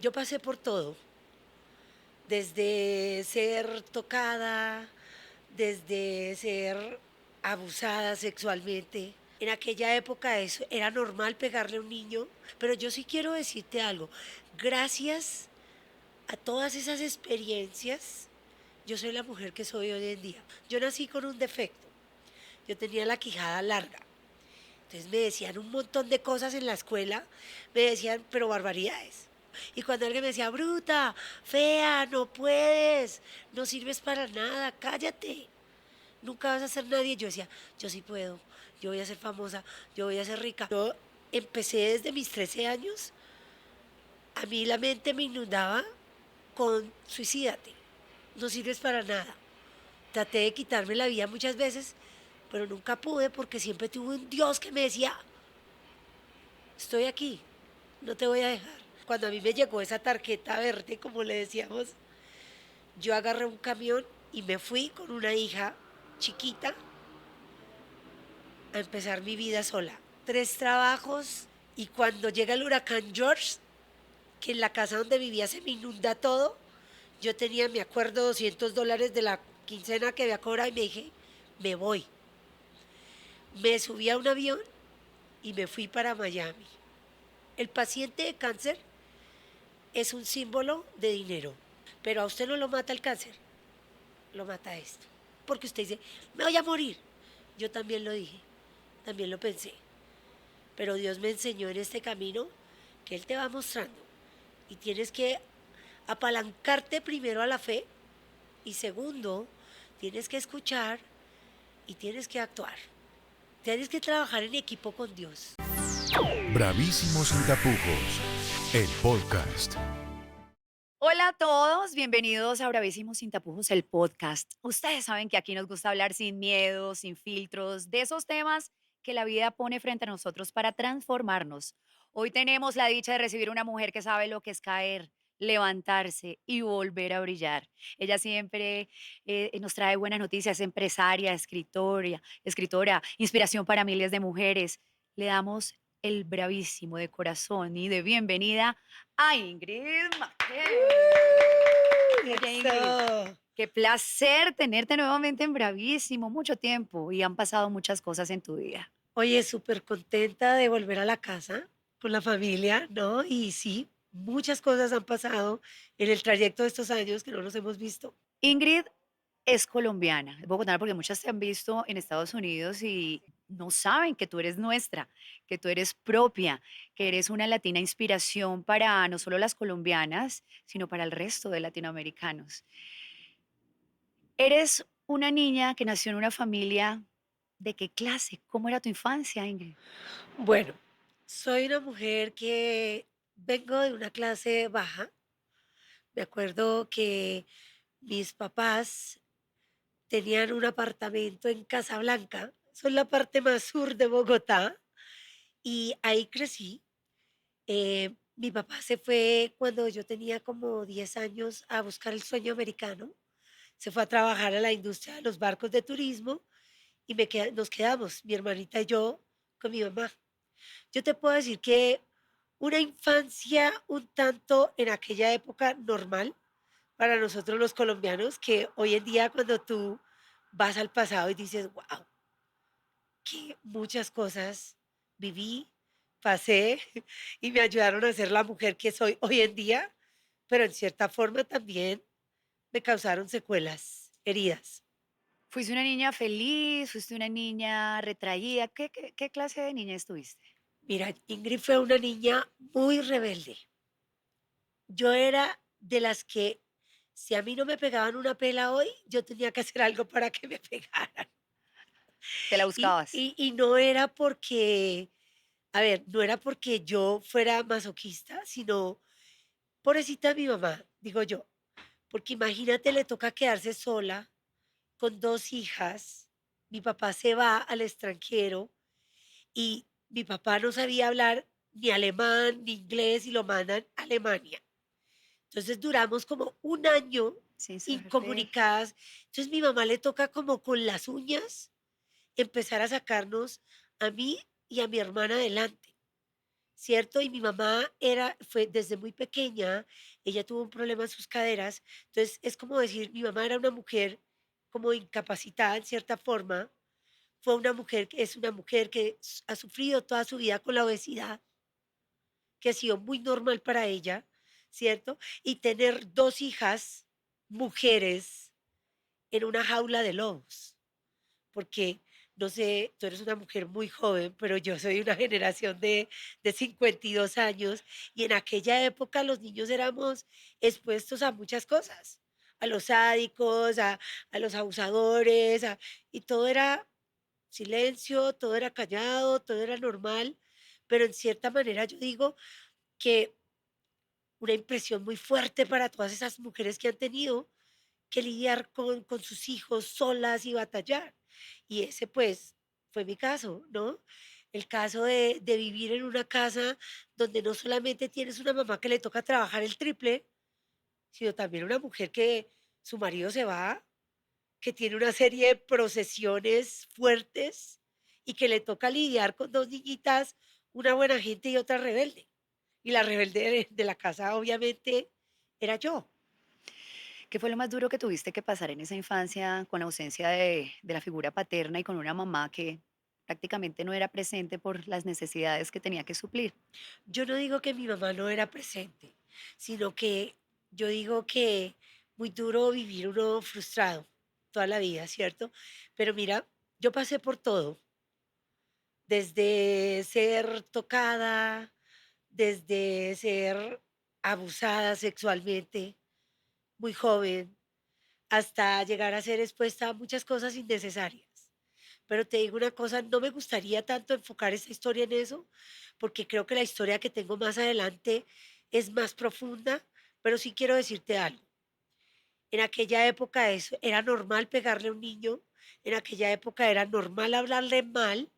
Yo pasé por todo, desde ser tocada, desde ser abusada sexualmente. En aquella época eso era normal pegarle a un niño, pero yo sí quiero decirte algo. Gracias a todas esas experiencias, yo soy la mujer que soy hoy en día. Yo nací con un defecto. Yo tenía la quijada larga. Entonces me decían un montón de cosas en la escuela, me decían, pero barbaridades. Y cuando alguien me decía, bruta, fea, no puedes, no sirves para nada, cállate, nunca vas a ser nadie. Yo decía, yo sí puedo, yo voy a ser famosa, yo voy a ser rica. Yo empecé desde mis 13 años, a mí la mente me inundaba con suicídate, no sirves para nada. Traté de quitarme la vida muchas veces, pero nunca pude porque siempre tuve un Dios que me decía, estoy aquí, no te voy a dejar. Cuando a mí me llegó esa tarjeta verde, como le decíamos, yo agarré un camión y me fui con una hija chiquita a empezar mi vida sola. 3 trabajos y cuando llega el huracán George, que en la casa donde vivía se me inunda todo, yo tenía, me acuerdo, $200 de la quincena que había cobrado y me dije, me voy. Me subí a un avión y me fui para Miami. El paciente de cáncer es un símbolo de dinero, pero a usted no lo mata el cáncer, lo mata esto. Porque usted dice, me voy a morir. Yo también lo dije, también lo pensé. Pero Dios me enseñó en este camino que Él te va mostrando. Y tienes que apalancarte primero a la fe y segundo, tienes que escuchar y tienes que actuar. Tienes que trabajar en equipo con Dios. Bravísimos sin tapujos, el podcast. Hola a todos, bienvenidos a Bravísimos sin tapujos, el podcast. Ustedes saben que aquí nos gusta hablar sin miedo, sin filtros, de esos temas que la vida pone frente a nosotros para transformarnos. Hoy tenemos la dicha de recibir una mujer que sabe lo que es caer, levantarse y volver a brillar. Ella siempre nos trae buenas noticias, empresaria, escritora, inspiración para miles de mujeres. Le damos el bravísimo de corazón y de bienvenida a Ingrid Maquet. Oye, Ingrid, Eso. qué placer tenerte nuevamente en Bravísimo, mucho tiempo y han pasado muchas cosas en tu vida. Oye, súper contenta de volver a la casa con la familia, ¿no? Y sí, muchas cosas han pasado en el trayecto de estos años que no nos hemos visto. Ingrid es colombiana, les voy a contar porque muchas te han visto en Estados Unidos y no saben que tú eres nuestra, que tú eres propia, que eres una latina inspiración para no solo las colombianas, sino para el resto de latinoamericanos. Eres una niña que nació en una familia. ¿De qué clase? ¿Cómo era tu infancia, Ingrid? Bueno, soy una mujer que vengo de una clase baja. Me acuerdo que mis papás tenían un apartamento en Casablanca, eso es la parte más sur de Bogotá, y ahí crecí. Mi papá se fue cuando yo tenía como 10 años a buscar el sueño americano. Se fue a trabajar a la industria de los barcos de turismo y nos quedamos, mi hermanita y yo, con mi mamá. Yo te puedo decir que una infancia un tanto en aquella época normal para nosotros los colombianos, que hoy en día cuando tú vas al pasado y dices, wow, que muchas cosas viví, pasé y me ayudaron a ser la mujer que soy hoy en día, pero en cierta forma también me causaron secuelas, heridas. ¿Fuiste una niña feliz? ¿Fuiste una niña retraída? ¿Qué clase de niña estuviste? Mira, Ingrid fue una niña muy rebelde. Yo era de las que si a mí no me pegaban una pela hoy, yo tenía que hacer algo para que me pegaran. ¿Te la Y, buscabas? y, y no era porque, a ver, no era porque yo fuera masoquista, sino pobrecita mi mamá, digo yo, porque imagínate, le toca quedarse sola con 2 hijas, mi papá se va al extranjero y mi papá no sabía hablar ni alemán ni inglés y lo mandan a Alemania. Entonces duramos como un año Sin suerte. incomunicadas. Entonces mi mamá le toca como con las uñas empezar a sacarnos a mí y a mi hermana adelante. ¿cierto? Y mi mamá fue desde muy pequeña, ella tuvo un problema en sus caderas, entonces es como decir, mi mamá era una mujer como incapacitada en cierta forma, es una mujer que ha sufrido toda su vida con la obesidad, que ha sido muy normal para ella, ¿cierto? Y tener 2 hijas, mujeres, en una jaula de lobos, porque, no sé, tú eres una mujer muy joven, pero yo soy una generación de 52 años, y en aquella época los niños éramos expuestos a muchas cosas, a los sádicos, a los abusadores, y todo era silencio, todo era callado, todo era normal, pero en cierta manera yo digo que una impresión muy fuerte para todas esas mujeres que han tenido que lidiar con sus hijos solas y batallar. Y ese pues fue mi caso, ¿no? El caso de vivir en una casa donde no solamente tienes una mamá que le toca trabajar el triple, sino también una mujer que su marido se va, que tiene una serie de procesiones fuertes y que le toca lidiar con 2 niñitas, una buena gente y otra rebelde. Y la rebelde de la casa, obviamente, era yo. ¿Qué fue lo más duro que tuviste que pasar en esa infancia con ausencia de la figura paterna y con una mamá que prácticamente no era presente por las necesidades que tenía que suplir? Yo no digo que mi mamá no era presente, sino que yo digo que muy duro vivir uno frustrado toda la vida, ¿cierto? Pero mira, yo pasé por todo, desde ser tocada, desde ser abusada sexualmente, muy joven, hasta llegar a ser expuesta a muchas cosas innecesarias. Pero te digo una cosa, no me gustaría tanto enfocar esta historia en eso, porque creo que la historia que tengo más adelante es más profunda, pero sí quiero decirte algo. En aquella época eso era normal pegarle a un niño, en aquella época era normal hablarle mal,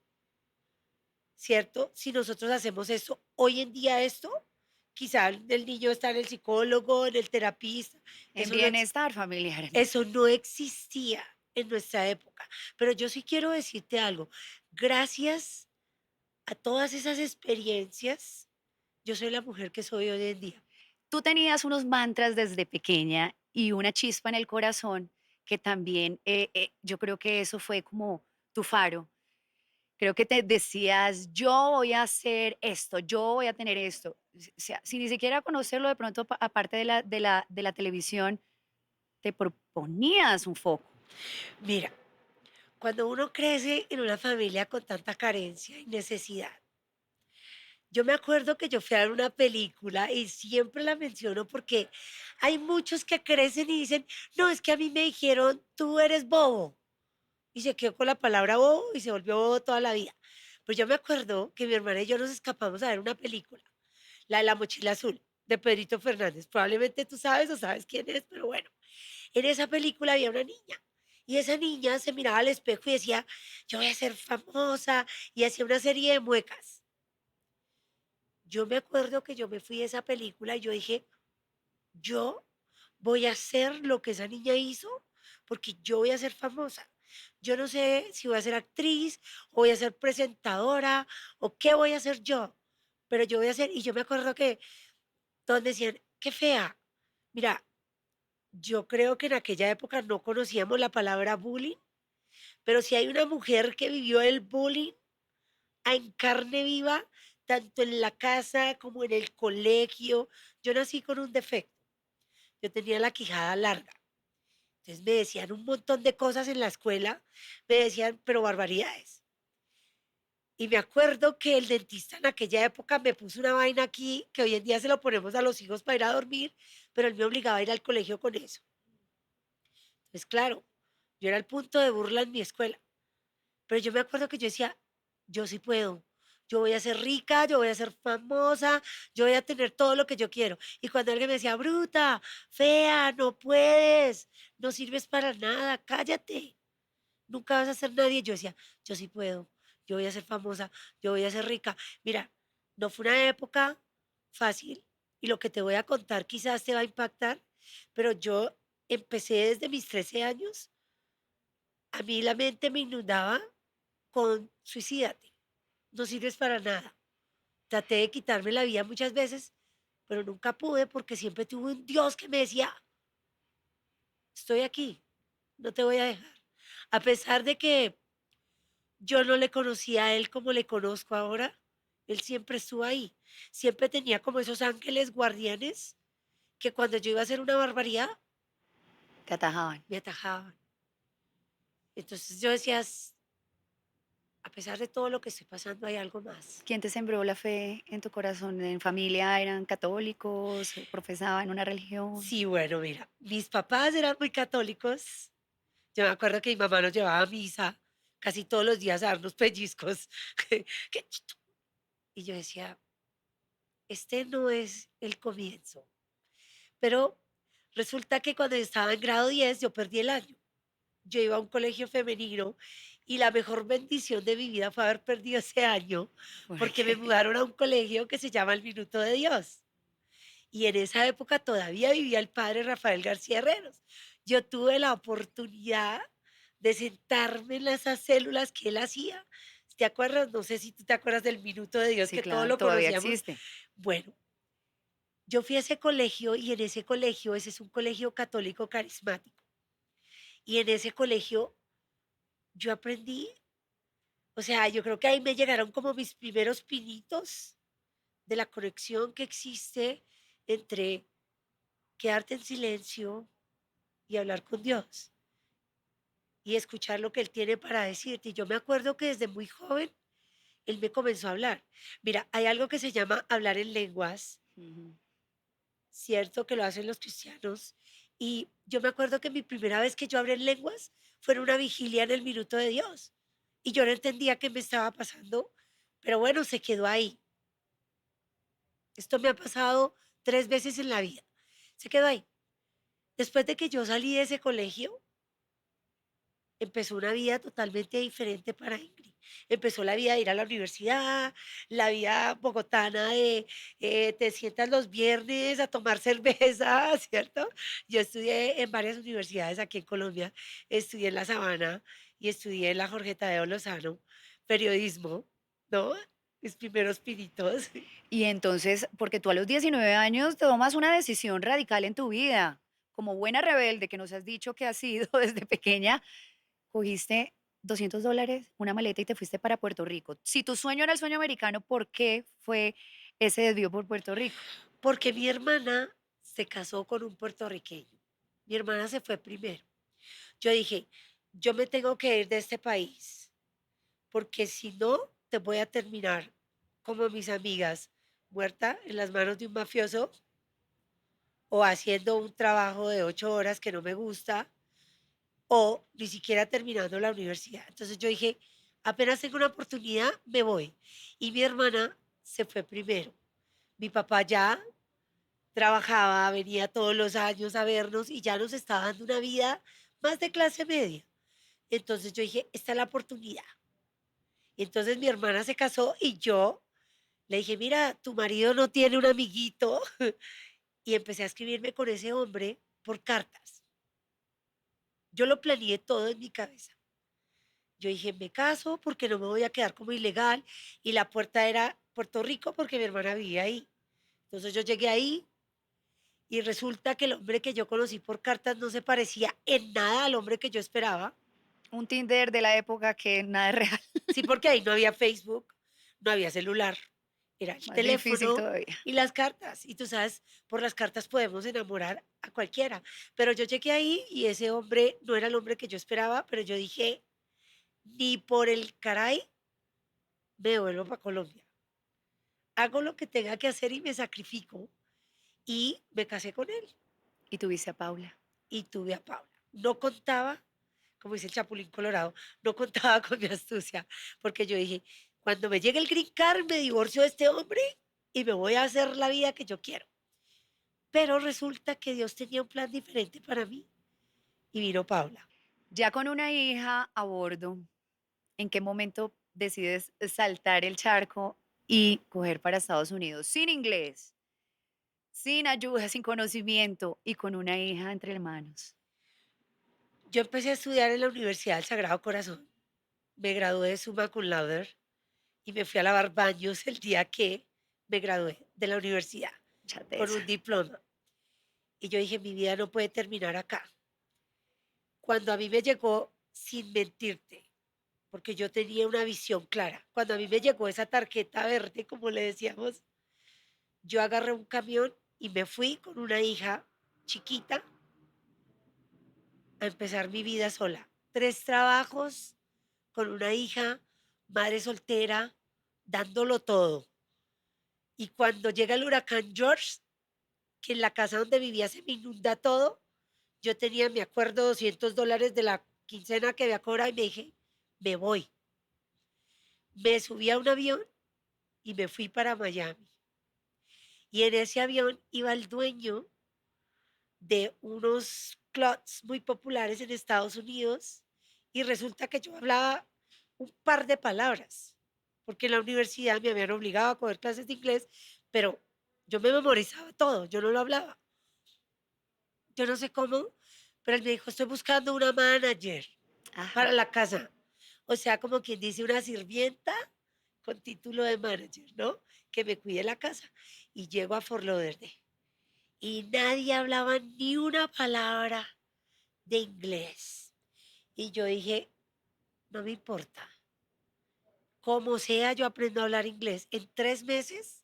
¿cierto? Si nosotros hacemos esto, hoy en día esto, quizá el niño está en el psicólogo, en el terapista, En eso no, bienestar familiar. eso no existía en nuestra época. Pero yo sí quiero decirte algo. Gracias a todas esas experiencias, yo soy la mujer que soy hoy en día. Tú tenías unos mantras desde pequeña y una chispa en el corazón que también yo creo que eso fue como tu faro. Creo que te decías, yo voy a hacer esto, yo voy a tener esto. O sea, sin ni siquiera conocerlo de pronto, aparte de la televisión, te proponías un foco. Mira, cuando uno crece en una familia con tanta carencia y necesidad, yo me acuerdo que yo fui a ver una película y siempre la menciono porque hay muchos que crecen y dicen, no, es que a mí me dijeron, tú eres bobo. Y se quedó con la palabra bobo y se volvió bobo toda la vida. Pues yo me acuerdo que mi hermana y yo nos escapamos a ver una película, la de la mochila azul, de Pedrito Fernández. Probablemente tú sabes o sabes quién es, pero bueno, en esa película había una niña. Y esa niña se miraba al espejo y decía, yo voy a ser famosa, y hacía una serie de muecas. Yo me acuerdo que yo me fui de esa película y yo dije, yo voy a hacer lo que esa niña hizo porque yo voy a ser famosa. Yo no sé si voy a ser actriz o voy a ser presentadora o qué voy a hacer yo, pero yo voy a hacer, y yo me acuerdo que todos me decían, qué fea. Mira, yo creo que en aquella época no conocíamos la palabra bullying, pero si hay una mujer que vivió el bullying en carne viva, tanto en la casa como en el colegio. Yo nací con un defecto. Yo tenía la quijada larga. Entonces me decían un montón de cosas en la escuela, me decían, pero barbaridades. Y me acuerdo que el dentista en aquella época me puso una vaina aquí que hoy en día se lo ponemos a los hijos para ir a dormir, pero él me obligaba a ir al colegio con eso. Entonces, claro, yo era el punto de burla en mi escuela. Pero yo me acuerdo que yo decía, yo sí puedo, yo voy a ser rica, yo voy a ser famosa, yo voy a tener todo lo que yo quiero. Y cuando alguien me decía, bruta, fea, no puedes, no sirves para nada, cállate, nunca vas a ser nadie, yo decía, yo sí puedo, yo voy a ser famosa, yo voy a ser rica. Mira, no fue una época fácil y lo que te voy a contar quizás te va a impactar, pero yo empecé desde mis 13 años, a mí la mente me inundaba con suicídate, no sirves para nada. Traté de quitarme la vida muchas veces, pero nunca pude porque siempre tuve un Dios que me decía, estoy aquí, no te voy a dejar. A pesar de que yo no le conocía a él como le conozco ahora, él siempre estuvo ahí. Siempre tenía como esos ángeles guardianes que cuando yo iba a hacer una barbaridad, Te atajaban. me atajaban. Entonces yo decía, a pesar de todo lo que estoy pasando, hay algo más. ¿Quién te sembró la fe en tu corazón? ¿En familia eran católicos? ¿Profesaban una religión? Sí, bueno, mira, mis papás eran muy católicos. Yo me acuerdo que mi mamá nos llevaba a misa casi todos los días a darnos pellizcos. Que y yo decía, este no es el comienzo. Pero resulta que cuando estaba en grado 10 yo perdí el año. Yo iba a un colegio femenino y la mejor bendición de mi vida fue haber perdido ese año porque me Porque mudaron a un colegio que se llama El Minuto de Dios. Y en esa época todavía vivía el padre Rafael García Herreros. Yo tuve la oportunidad de sentarme en esas células que él hacía. ¿Te acuerdas? No sé si tú te acuerdas del Minuto de Dios, sí, que todos claro, lo todavía conocíamos. existe. Bueno, yo fui a ese colegio y en ese colegio, ese es un colegio católico carismático. Y en ese colegio yo aprendí, o sea, yo creo que ahí me llegaron como mis primeros pinitos de la conexión que existe entre quedarte en silencio y hablar con Dios y escuchar lo que Él tiene para decirte. Y yo me acuerdo que desde muy joven Él me comenzó a hablar. Mira, hay algo que se llama hablar en lenguas, Ujú. cierto que lo hacen los cristianos. Y yo me acuerdo que mi primera vez que yo hablé en lenguas fue en una vigilia en el Minuto de Dios. Y yo no entendía qué me estaba pasando, pero bueno, se quedó ahí. Esto me ha pasado 3 veces en la vida. Se quedó ahí. Después de que yo salí de ese colegio, empezó una vida totalmente diferente para Ingrid. Empezó la vida de ir a la universidad, la vida bogotana de te sientas los viernes a tomar cerveza, ¿cierto? Yo estudié en varias universidades aquí en Colombia, estudié en La Sabana y estudié en la Jorge Tadeo Lozano, periodismo, ¿no? Mis primeros pinitos. Y entonces, porque tú a los 19 años tomas una decisión radical en tu vida, como buena rebelde que nos has dicho que has sido desde pequeña, cogiste $200, una maleta y te fuiste para Puerto Rico. Si tu sueño era el sueño americano, ¿por qué fue ese desvío por Puerto Rico? Porque mi hermana se casó con un puertorriqueño. Mi hermana se fue primero. Yo dije, yo me tengo que ir de este país, porque si no, te voy a terminar como mis amigas, muerta en las manos de un mafioso o haciendo un trabajo de 8 horas que no me gusta o ni siquiera terminando la universidad. Entonces yo dije, apenas tengo una oportunidad, me voy. Y mi hermana se fue primero. Mi papá ya trabajaba, venía todos los años a vernos y ya nos estaba dando una vida más de clase media. Entonces yo dije, esta es la oportunidad. Y entonces mi hermana se casó y yo le dije, mira, tu marido no tiene un amiguito. Y empecé a escribirme con ese hombre por cartas. Yo lo planeé todo en mi cabeza. Yo dije, me caso porque no me voy a quedar como ilegal. Y la puerta era Puerto Rico porque mi hermana vivía ahí. Entonces yo llegué ahí y resulta que el hombre que yo conocí por cartas no se parecía en nada al hombre que yo esperaba. Un Tinder de la época que nada es real, Sí, porque ahí no había Facebook, no había celular, era el más difícil teléfono todavía. y las cartas. Y tú sabes, por las cartas podemos enamorar a cualquiera. Pero yo llegué ahí y ese hombre no era el hombre que yo esperaba, pero yo dije, ni por el caray me vuelvo para Colombia. Hago lo que tenga que hacer y me sacrifico. Y me casé con él Y tuviste a Paula. y tuve a Paula. No contaba, como dice el Chapulín Colorado, no contaba con mi astucia, porque yo dije, cuando me llegue el green card, me divorcio de este hombre y me voy a hacer la vida que yo quiero. Pero resulta que Dios tenía un plan diferente para mí y vino Paula. Ya con una hija a bordo, ¿en qué momento decides saltar el charco y coger para Estados Unidos sin inglés, sin ayuda, sin conocimiento y con una hija entre manos? Yo empecé a estudiar en la Universidad del Sagrado Corazón, me gradué de summa cum laude y me fui a lavar baños el día que me gradué de la universidad con Chateza. un diploma. Y yo dije, mi vida no puede terminar acá. Cuando a mí me llegó, sin mentirte, porque yo tenía una visión clara, cuando a mí me llegó esa tarjeta verde, como le decíamos, yo agarré un camión y me fui con una hija chiquita a empezar mi vida sola. 3 trabajos con una hija, madre soltera, dándolo todo. Y cuando llega el huracán George, que en la casa donde vivía se me inunda todo, yo tenía, me acuerdo, $200 de la quincena que había cobrado y me dije, me voy. Me subí a un avión y me fui para Miami. Y en ese avión iba el dueño de unos clubs muy populares en Estados Unidos y resulta que yo hablaba un par de palabras, porque en la universidad me habían obligado a coger clases de inglés, pero yo me memorizaba todo, yo no lo hablaba. Yo no sé cómo, pero él me dijo, estoy buscando una manager Ajá. para la casa. O sea, como quien dice, una sirvienta con título de manager, ¿no? Que me cuide la casa. Y llego a Fort Lauderdale y nadie hablaba ni una palabra de inglés. Y yo dije, no me importa, como sea, yo aprendo a hablar inglés. En 3 meses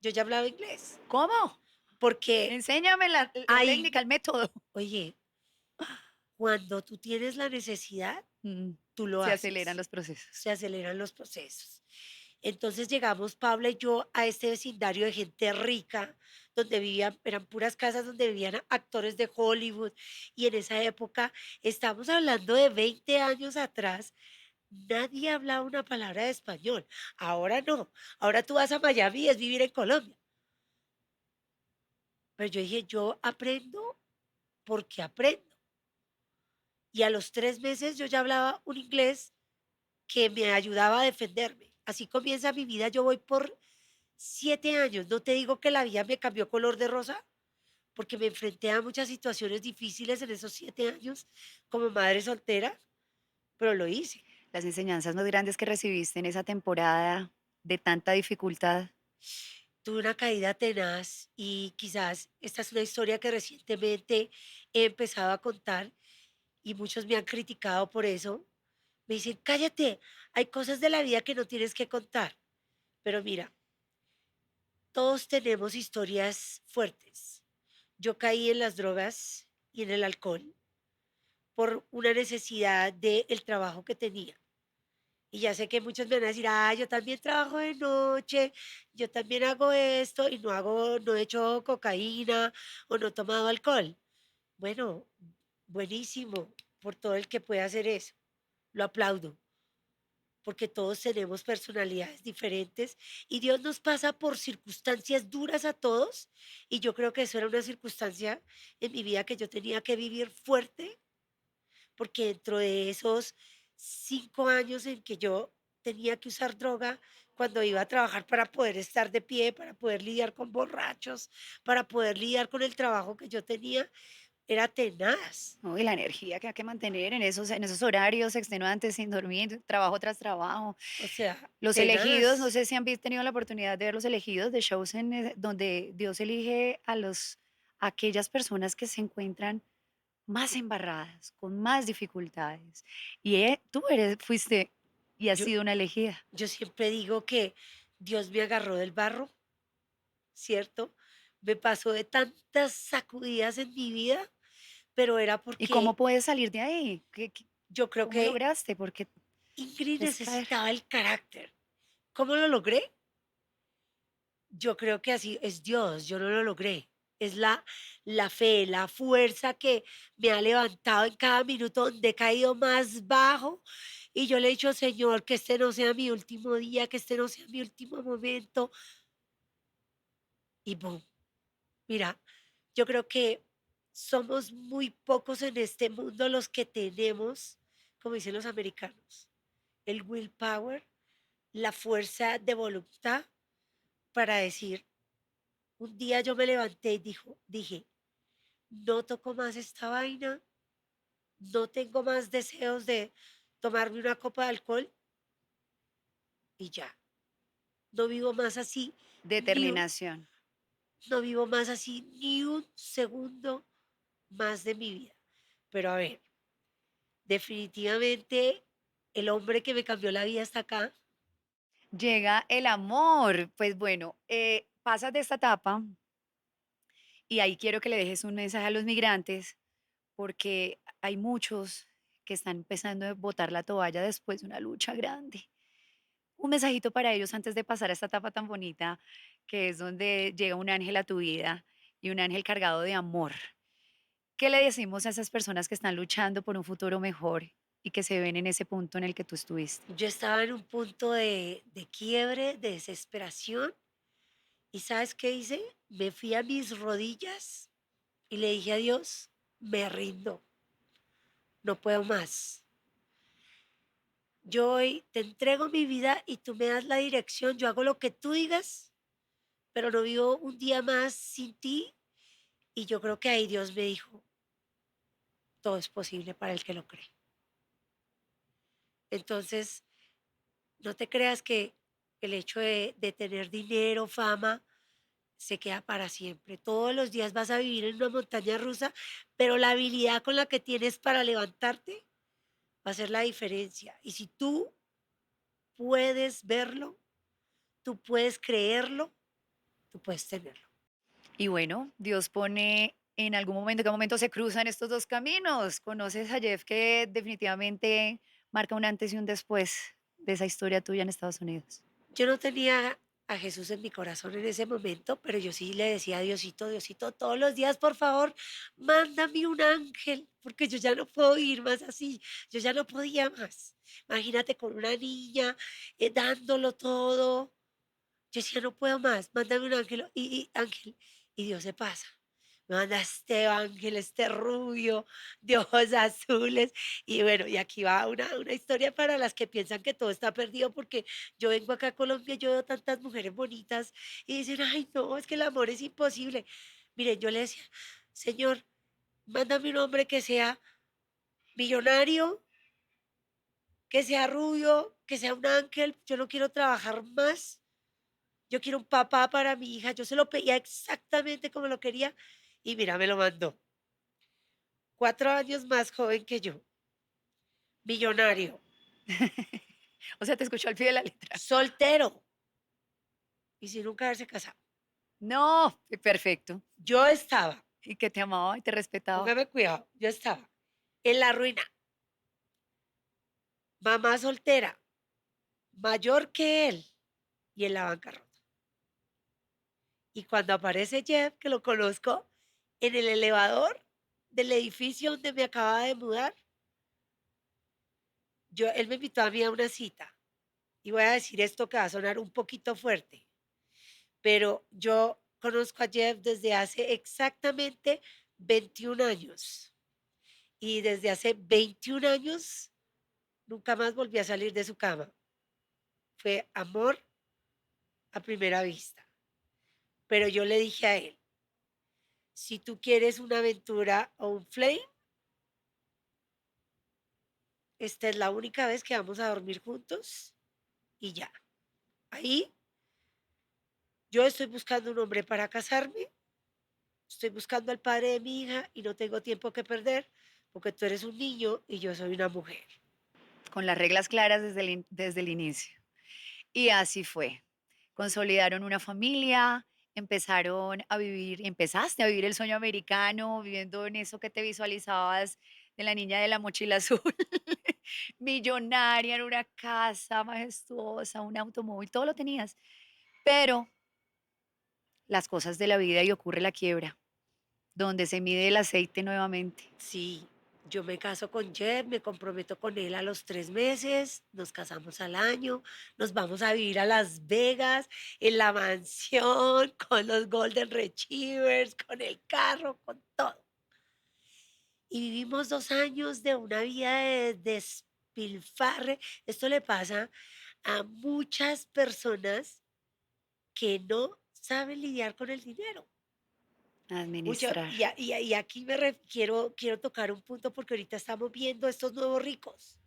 yo ya hablaba inglés, ¿Cómo? porque Enséñame la hay, técnica, el método. oye, cuando tú tienes la necesidad, Mm, tú lo Se aceleran haces, los procesos. se aceleran los procesos. Entonces llegamos, Paula y yo, a este vecindario de gente rica, donde vivían, eran puras casas donde vivían actores de Hollywood. Y en esa época, estamos hablando de 20 años atrás, nadie hablaba una palabra de español. Ahora no. Ahora tú vas a Miami y es vivir en Colombia. Pero yo dije, yo aprendo porque aprendo. Y a los 3 meses yo ya hablaba un inglés que me ayudaba a defenderme. Así comienza mi vida. Yo voy por 7 años. No te digo que la vida me cambió color de rosa, porque me enfrenté a muchas situaciones difíciles en esos 7 años como madre soltera, pero lo hice. Las enseñanzas más grandes que recibiste en esa temporada de tanta dificultad. Tuve una caída tenaz y quizás esta es una historia que recientemente he empezado a contar y muchos me han criticado por eso. Me dicen, cállate, hay cosas de la vida que no tienes que contar. Pero mira, todos tenemos historias fuertes. Yo caí en las drogas y en el alcohol por una necesidad del trabajo que tenía. Y ya sé que muchos me van a decir, ah, yo también trabajo de noche, yo también hago esto y no he hecho cocaína o no he tomado alcohol. Bueno, buenísimo por todo el que puede hacer eso. Lo aplaudo, porque todos tenemos personalidades diferentes y Dios nos pasa por circunstancias duras a todos. Y yo creo que eso era una circunstancia en mi vida que yo tenía que vivir fuerte, porque dentro de esos 5 años en que yo tenía que usar droga, cuando iba a trabajar para poder estar de pie, para poder lidiar con borrachos, para poder lidiar con el trabajo que yo tenía, era tenaz. ¿No? Y la energía que hay que mantener en esos horarios extenuantes, sin dormir, trabajo tras trabajo. O sea, Los elegidos, no tenaz. sé si han tenido la oportunidad de ver los elegidos de shows donde Dios elige a aquellas personas que se encuentran más embarradas, con más dificultades. Y fuiste y has Yo, sido una elegida. yo siempre digo que Dios me agarró del barro, ¿cierto? Me pasó de tantas sacudidas en mi vida, pero era ¿Y cómo porque puedes salir de ahí? yo creo ¿Cómo que lograste? Porque Ingrid es caer. necesitaba el carácter. ¿Cómo lo logré? Yo creo que así es Dios, yo no lo logré. Es la fe, la fuerza que me ha levantado en cada minuto donde he caído más bajo. Y yo le he dicho, Señor, que este no sea mi último día, que este no sea mi último momento. Y boom, mira, yo creo que somos muy pocos en este mundo los que tenemos, como dicen los americanos, el willpower, la fuerza de voluntad para decir, un día yo me levanté y dije, no toco más esta vaina, no tengo más deseos de tomarme una copa de alcohol y ya, no vivo más así ni un- Determinación. no vivo más así ni un segundo más de mi vida. Pero a ver, definitivamente el hombre que me cambió la vida está acá. Llega el amor. Pues bueno, pasas de esta etapa y ahí quiero que le dejes un mensaje a los migrantes porque hay muchos que están empezando a botar la toalla después de una lucha grande. Un mensajito para ellos antes de pasar a esta etapa tan bonita, que es donde llega un ángel a tu vida y un ángel cargado de amor. ¿Qué le decimos a esas personas que están luchando por un futuro mejor y que se ven en ese punto en el que tú estuviste? Yo estaba en un punto de quiebre, de desesperación. ¿Y sabes qué hice? Me fui a mis rodillas y le dije a Dios, me rindo, no puedo más. Yo hoy te entrego mi vida y tú me das la dirección, yo hago lo que tú digas, pero no vivo un día más sin ti. Y yo creo que ahí Dios me dijo, todo es posible para el que lo cree. Entonces, no te creas que el hecho de tener dinero, fama, se queda para siempre. Todos los días vas a vivir en una montaña rusa, pero la habilidad con la que tienes para levantarte va a ser la diferencia. Y si tú puedes verlo, tú puedes creerlo, tú puedes tenerlo. Y bueno, Dios pone en algún momento, ¿en qué momento se cruzan estos dos caminos? Conoces a Jeff que definitivamente marca un antes y un después de esa historia tuya en Estados Unidos. Yo no tenía a Jesús en mi corazón en ese momento, pero yo sí le decía a Diosito, Diosito, todos los días, por favor, mándame un ángel, porque yo ya no puedo ir más así, yo ya no podía más. Imagínate con una niña dándolo todo. Yo decía, no puedo más, mándame un ángel ángel. Y Dios se pasa. Me manda este ángel, este rubio, de ojos azules. Y bueno, y aquí va una historia para las que piensan que todo está perdido, porque yo vengo acá a Colombia, yo veo tantas mujeres bonitas y dicen, ay, no, es que el amor es imposible. Miren, yo le decía, Señor, mándame un hombre que sea millonario, que sea rubio, que sea un ángel. Yo no quiero trabajar más. Yo quiero un papá para mi hija. Yo se lo pedía exactamente como lo quería y mira, me lo mandó. 4 años más joven que yo, millonario, O sea, te escuchó al pie de la letra. soltero y sin nunca haberse casado. No, perfecto. Yo estaba, Y que te amaba y te respetaba. póngame cuidado, yo estaba en la ruina, mamá soltera, mayor que él y en la bancarrota. Y cuando aparece Jeff, que lo conozco, en el elevador del edificio donde me acababa de mudar, él me invitó a mí a una cita. Y voy a decir esto que va a sonar un poquito fuerte, pero yo conozco a Jeff desde hace exactamente 21 años y desde hace 21 años nunca más volví a salir de su cama. Fue amor a primera vista. Pero yo le dije a él, si tú quieres una aventura o un flame, esta es la única vez que vamos a dormir juntos y ya. Ahí yo estoy buscando un hombre para casarme. Estoy buscando al padre de mi hija y no tengo tiempo que perder porque tú eres un niño y yo soy una mujer. Con las reglas claras desde el inicio. Y así fue. Consolidaron una familia, empezaron a vivir, empezaste a vivir el sueño americano, viviendo en eso que te visualizabas de la niña de la mochila azul, millonaria en una casa majestuosa, un automóvil, todo lo tenías. Pero las cosas de la vida y ocurre la quiebra, donde se mide el aceite nuevamente. Sí, yo me caso con Jeff, me comprometo con él a los 3 meses, nos casamos al año, nos vamos a vivir a Las Vegas, en la mansión, con los Golden Retrievers, con el carro, con todo. Y vivimos 2 años de una vida de despilfarre. Esto le pasa a muchas personas que no saben lidiar con el dinero. Mucho, Administrar. y aquí quiero tocar un punto porque ahorita estamos viendo estos nuevos ricos.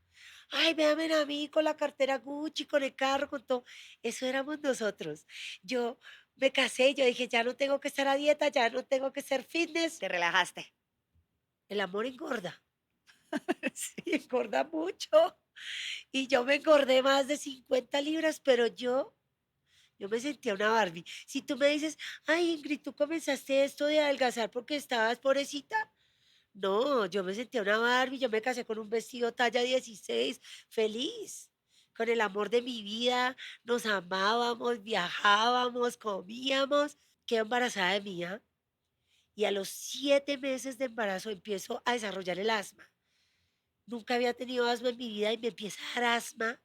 Ay, véanme a mí con la cartera Gucci, con el carro, con todo. Eso éramos nosotros. Yo me casé y yo dije, ya no tengo que estar a dieta, ya no tengo que ser fitness. Te relajaste. El amor engorda Sí. y engorda mucho. Y yo me engordé más de 50 libras, pero yo me sentía una Barbie. Si tú me dices, ay, Ingrid, tú comenzaste esto de adelgazar porque estabas pobrecita. No, yo me sentía una Barbie, yo me casé con un vestido talla 16, feliz, con el amor de mi vida, nos amábamos, viajábamos, comíamos, quedé embarazada de mía y a los 7 meses de embarazo empiezo a desarrollar el asma. Nunca había tenido asma en mi vida y me empieza a dar asma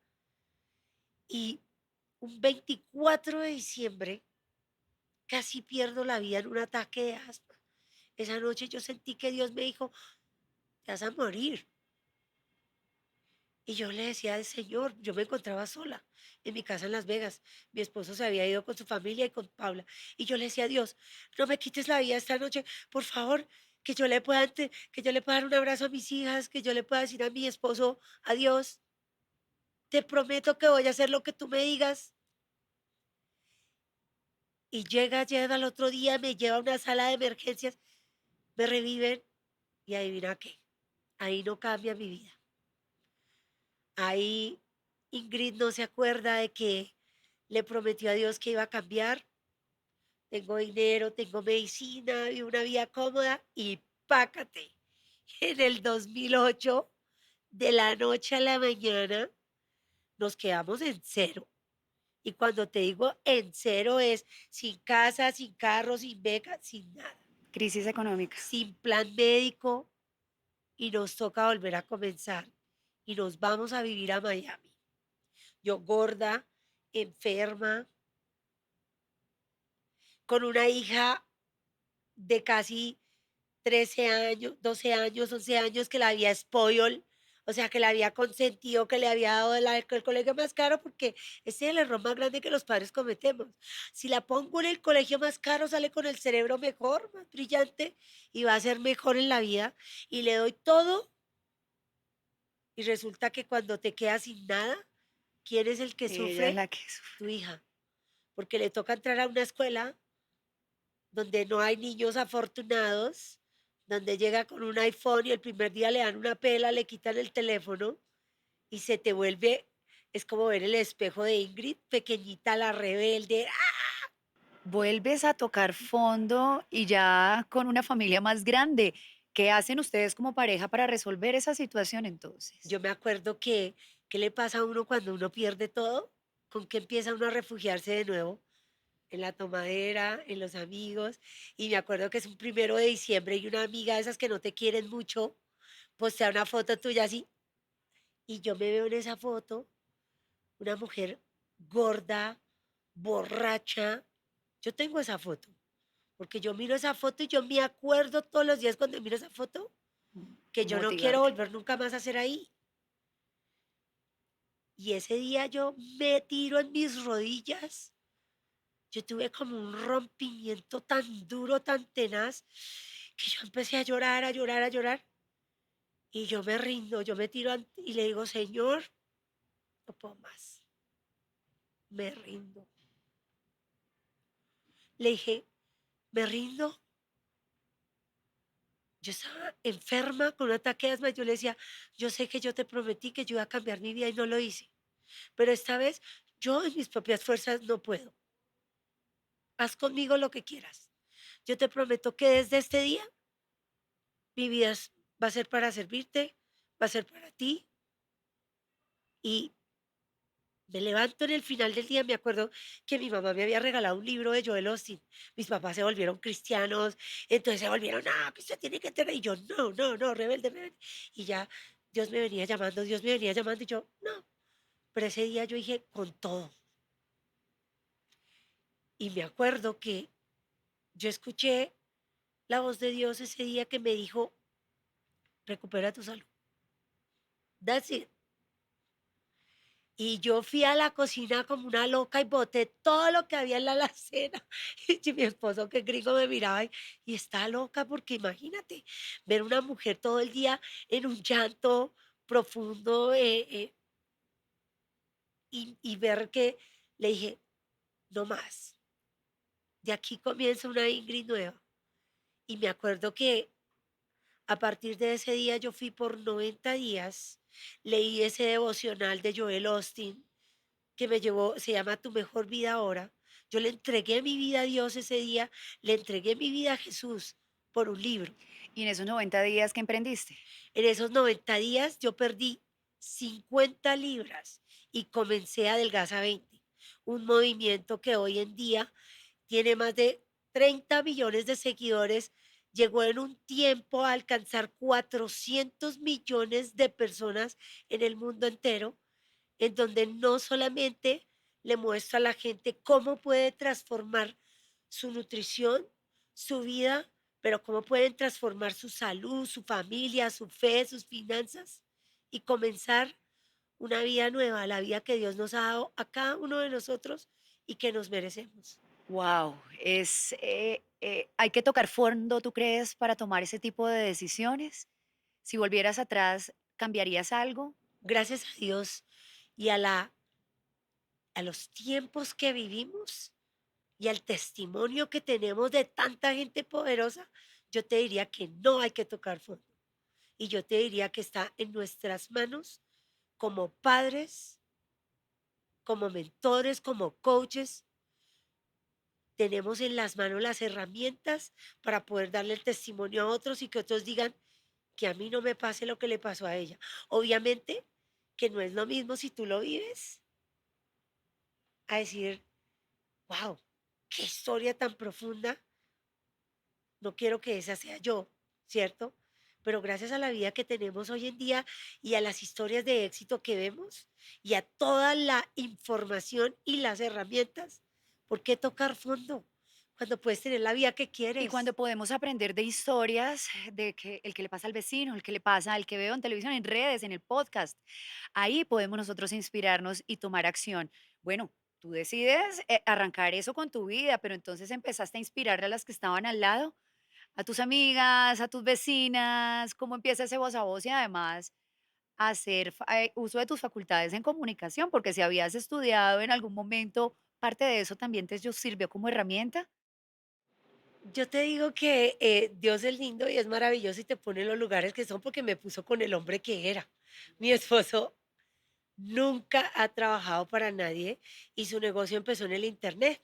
y un 24 de diciembre casi pierdo la vida en un ataque de asma. Esa noche yo sentí que Dios me dijo, te vas a morir. Y yo le decía al Señor, yo me encontraba sola en mi casa en Las Vegas. Mi esposo se había ido con su familia y con Paula. Y yo le decía a Dios, no me quites la vida esta noche, por favor, que yo le pueda dar un abrazo a mis hijas, que yo le pueda decir a mi esposo, adiós, te prometo que voy a hacer lo que tú me digas. Y llega al otro día, me lleva a una sala de emergencias, me reviven y adivina qué, ahí no cambia mi vida. Ahí Ingrid no se acuerda de que le prometió a Dios que iba a cambiar. Tengo dinero, tengo medicina y una vida cómoda y pácate. En el 2008, de la noche a la mañana, nos quedamos en cero. Y cuando te digo en cero es sin casa, sin carro, sin beca, sin nada, Crisis económica. sin plan médico y nos toca volver a comenzar y nos vamos a vivir a Miami. Yo gorda, enferma, con una hija de casi 13 años, 12 años, 11 años que la había spoiled, o sea, que la había consentido, que le había dado el colegio más caro, porque ese es el error más grande que los padres cometemos. Si la pongo en el colegio más caro, sale con el cerebro mejor, más brillante, y va a ser mejor en la vida, y le doy todo, y resulta que cuando te quedas sin nada, ¿quién es el que Ella es sufre? la que Tu sufre. hija, porque le toca entrar a una escuela donde no hay niños afortunados, donde llega con un iPhone y el primer día le dan una pela, le quitan el teléfono y se te vuelve, es como ver el espejo de Ingrid, pequeñita, la rebelde. Vuelves a tocar fondo y ya con una familia más grande. ¿Qué hacen ustedes como pareja para resolver esa situación entonces? Yo me acuerdo que, ¿qué le pasa a uno cuando uno pierde todo? ¿Con qué empieza uno a refugiarse de nuevo? En la tomadera, en los amigos. Y me acuerdo que es un 1 de diciembre y una amiga de esas que no te quieren mucho, postea una foto tuya así. Y yo me veo en esa foto una mujer gorda, borracha. Yo tengo esa foto, porque yo miro esa foto y yo me acuerdo todos los días cuando miro esa foto que yo no quiero Motivarte. volver nunca más a hacer ahí. Y ese día yo me tiro en mis rodillas. Yo tuve como un rompimiento tan duro, tan tenaz, que yo empecé a llorar, a llorar, a llorar. Y yo me rindo, yo me tiro y le digo, Señor, no puedo más, me rindo. Le dije, me rindo. Yo estaba enferma con un ataque de asma y yo le decía, yo sé que yo te prometí que yo iba a cambiar mi vida y no lo hice, pero esta vez yo en mis propias fuerzas no puedo. Haz conmigo lo que quieras. Yo te prometo que desde este día mi vida va a ser para servirte, va a ser para ti y me levanto en el final del día, me acuerdo que mi mamá me había regalado un libro de Joel Austin. Mis papás se volvieron cristianos, entonces se volvieron, no, que usted tiene que tener. Y yo, no, no, no, rebelde, rebelde. Y ya Dios me venía llamando y yo, no. Pero ese día yo dije, con todo. Y me acuerdo que yo escuché la voz de Dios ese día que me dijo, recupera tu salud. That's it. Y yo fui a la cocina como una loca y boté todo lo que había en la alacena. Y mi esposo, que gringo, me miraba y está loca, porque imagínate, ver una mujer todo el día en un llanto profundo y ver que le dije, no más. de aquí comienza una Ingrid nueva. Y me acuerdo que a partir de ese día yo fui por 90 días, leí ese devocional de Joel Austin que me llevó, se llama Tu mejor vida ahora. Yo le entregué mi vida a Dios ese día, le entregué mi vida a Jesús por un libro. Y en esos 90 días que emprendiste. En esos 90 días yo perdí 50 libras y comencé a Adelgaza 20, un movimiento que hoy en día tiene más de 30 millones de seguidores, llegó en un tiempo a alcanzar 400 millones de personas en el mundo entero, en donde no solamente le muestra a la gente cómo puede transformar su nutrición, su vida, pero cómo pueden transformar su salud, su familia, su fe, sus finanzas y comenzar una vida nueva, la vida que Dios nos ha dado a cada uno de nosotros y que nos merecemos. Wow, hay que tocar fondo, ¿tú crees, para tomar ese tipo de decisiones? Si volvieras atrás, ¿cambiarías algo? Gracias a Dios y a los tiempos que vivimos y al testimonio que tenemos de tanta gente poderosa, yo te diría que no hay que tocar fondo. Y yo te diría que está en nuestras manos como padres, como mentores, como coaches. Tenemos en las manos las herramientas para poder darle el testimonio a otros y que otros digan que a mí no me pase lo que le pasó a ella. Obviamente que no es lo mismo si tú lo vives a decir, wow, qué historia tan profunda. No quiero que esa sea yo, ¿cierto? Pero gracias a la vida que tenemos hoy en día y a las historias de éxito que vemos y a toda la información y las herramientas, ¿por qué tocar fondo cuando puedes tener la vida que Y cuando quieres? podemos aprender de historias, de que el que le pasa al vecino, el que le pasa al que veo en televisión, en redes, en el podcast, ahí podemos nosotros inspirarnos y tomar acción. Bueno, tú decides arrancar eso con tu vida, pero entonces empezaste a inspirar a las que estaban al lado, a tus amigas, a tus vecinas, cómo empieza ese voz a voz y además a hacer uso de tus facultades en comunicación, porque si habías estudiado en algún momento, parte de eso también te sirvió como herramienta. Yo te digo que Dios es lindo y es maravilloso y te pone en los lugares que son porque me puso con el hombre que era. Mi esposo nunca ha trabajado para nadie y su negocio empezó en el Internet.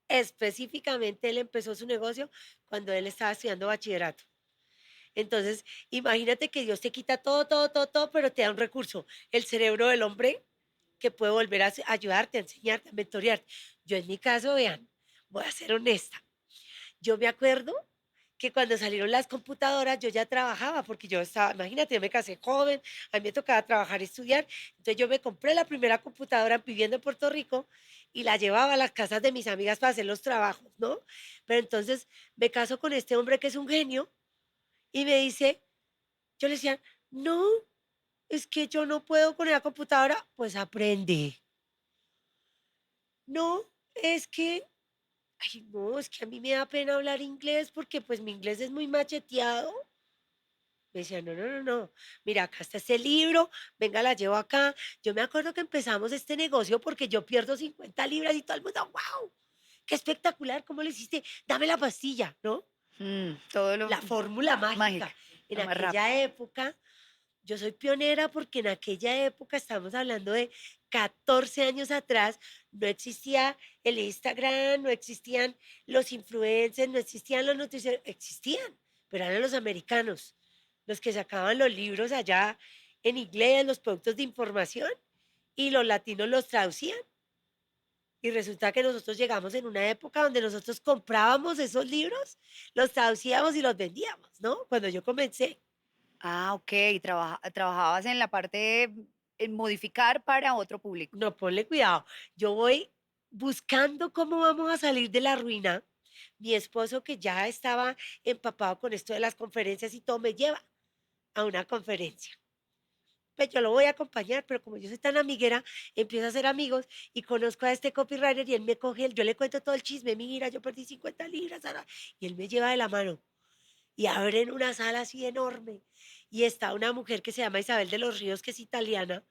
Específicamente, él empezó su negocio cuando él estaba estudiando bachillerato. Entonces, imagínate que Dios te quita todo, todo, todo, todo, pero te da un recurso, el cerebro del hombre que puede volver a ayudarte, a enseñarte, a mentorearte. Yo en mi caso, vean, voy a ser honesta. Yo me acuerdo que cuando salieron las computadoras yo ya trabajaba, porque yo estaba, imagínate, yo me casé joven, a mí me tocaba trabajar y estudiar, entonces yo me compré la primera computadora viviendo en Puerto Rico y la llevaba a las casas de mis amigas para hacer los trabajos, ¿no? Pero entonces me caso con este hombre que es un genio y me dice, yo le decía, no, es que yo no puedo con la computadora, pues aprende. No, es que ay, no, es que a mí me da pena hablar inglés porque pues mi inglés es muy macheteado. Me decía, no, no, no, no, mira, acá está este libro, venga, la llevo acá. Yo me acuerdo que empezamos este negocio porque yo pierdo 50 libras y todo el mundo, wow, qué espectacular, ¿cómo lo hiciste? Dame la pastilla, ¿no? Todo lo La fórmula mágica, mágica. En lo más aquella rápido. época, yo soy pionera porque en aquella época, estamos hablando de 14 años atrás, no existía el Instagram, no existían los influencers, no existían los noticieros, existían, pero eran los americanos, los que sacaban los libros allá en inglés, los productos de información, y los latinos los traducían. Y resulta que nosotros llegamos en una época donde nosotros comprábamos esos libros, los traducíamos y los vendíamos, ¿no? Cuando yo comencé. Ah, okey, trabajabas en la parte en modificar para otro público. No, ponle cuidado. Yo voy buscando cómo vamos a salir de la ruina. Mi esposo, que ya estaba empapado con esto de las conferencias y todo, me lleva a una conferencia. Pues yo lo voy a acompañar, pero como yo soy tan amiguera, empiezo a hacer amigos y conozco a este copywriter y él me coge, yo le cuento todo el chisme, mira, yo perdí 50 libras, Sara", y él me lleva de la mano y abren una sala así enorme y está una mujer que se llama Isabel de los Ríos, que es italiana,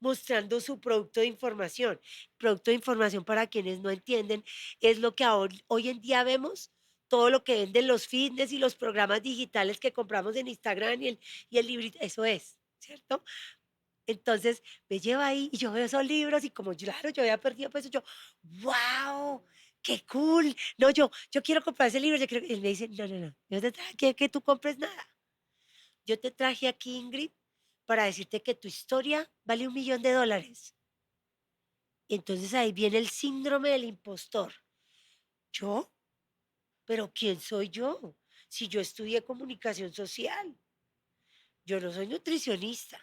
mostrando su producto de información. Producto de información, para quienes no entienden, es lo que hoy en día vemos, todo lo que venden los fitness y los programas digitales que compramos en Instagram y el librito, eso es, ¿cierto? Entonces me lleva ahí y yo veo esos libros y como claro, yo había perdido peso, yo, wow, qué cool. No, yo quiero comprar ese libro. Yo quiero... Y él me dice, no, no, no, yo no te traje aquí que tú compres nada. Yo te traje aquí, Ingrid, para decirte que tu historia vale $1.000.000. Y entonces ahí viene el síndrome del impostor. ¿Yo? ¿Pero quién soy yo? Si yo estudié comunicación social, yo no soy nutricionista.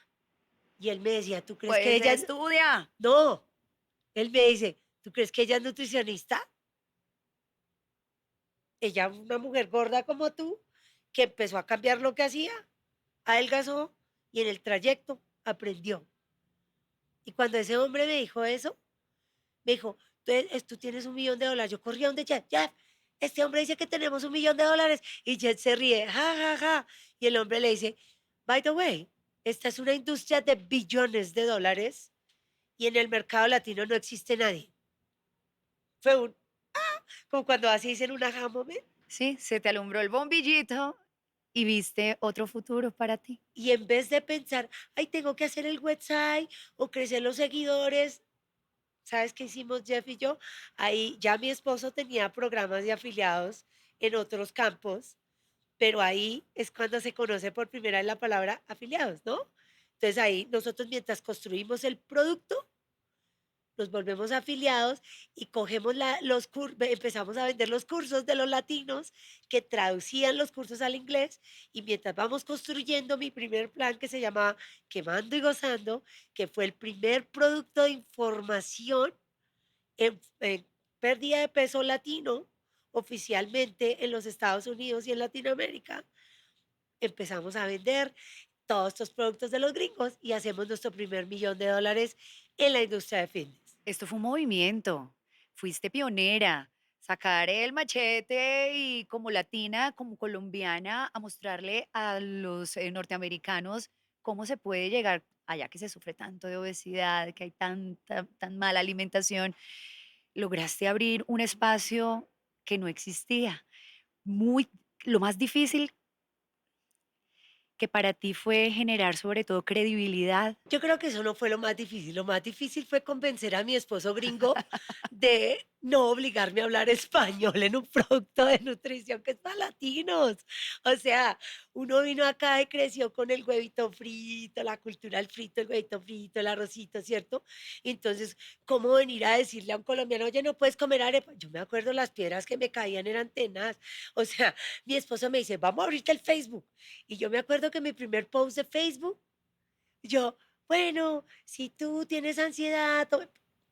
Y él me decía, ¿tú crees que Pues ella... estudia. No, él me dice, ¿tú crees que ella es nutricionista? Ella, una mujer gorda como tú, que empezó a cambiar lo que hacía, adelgazó y en el trayecto aprendió. Y cuando ese hombre me dijo eso, me dijo, tú tienes $1.000.000. Yo corrí a donde Jet, Jeff, este hombre dice que tenemos $1.000.000. Y Jet se ríe, ja, ja, ja. Y el hombre le dice, by the way, esta es una industria de billones de dólares y en el mercado latino no existe nadie. Fue como cuando así dicen una aha moment. Sí, se te alumbró el bombillito y viste otro futuro para ti. Y en vez de pensar, ay, tengo que hacer el website o crecer los seguidores, ¿sabes qué hicimos Jeff y yo? Ahí ya mi esposo tenía programas de afiliados en otros campos, pero ahí es cuando se conoce por primera vez la palabra afiliados, ¿no? Entonces ahí nosotros mientras construimos el producto, nos volvemos afiliados y cogemos empezamos a vender los cursos de los latinos que traducían los cursos al inglés y mientras vamos construyendo mi primer plan que se llamaba Quemando y Gozando, que fue el primer producto de información en pérdida de peso latino oficialmente en los Estados Unidos y en Latinoamérica, empezamos a vender todos estos productos de los gringos y hacemos nuestro primer $1.000.000 en la industria de fitness. Esto fue un movimiento. Fuiste pionera. Sacar el machete y como latina, como colombiana, a mostrarle a los norteamericanos cómo se puede llegar allá que se sufre tanto de obesidad, que hay tanta, tan mala alimentación. Lograste abrir un espacio que no existía. Muy, lo más difícil que para ti fue generar sobre todo credibilidad. Yo creo que eso no fue lo más difícil fue convencer a mi esposo gringo de no obligarme a hablar español en un producto de nutrición que es para latinos. O sea, uno vino acá y creció con el huevito frito, la cultura del frito, el huevito frito, el arrocito, ¿cierto? Entonces, ¿cómo venir a decirle a un colombiano, oye, no puedes comer arepa? Yo me acuerdo las piedras que me caían eran tenaz. O sea, mi esposo me dice, vamos a abrirte el Facebook. Y yo me acuerdo que mi primer post de Facebook, yo, bueno, si tú tienes ansiedad,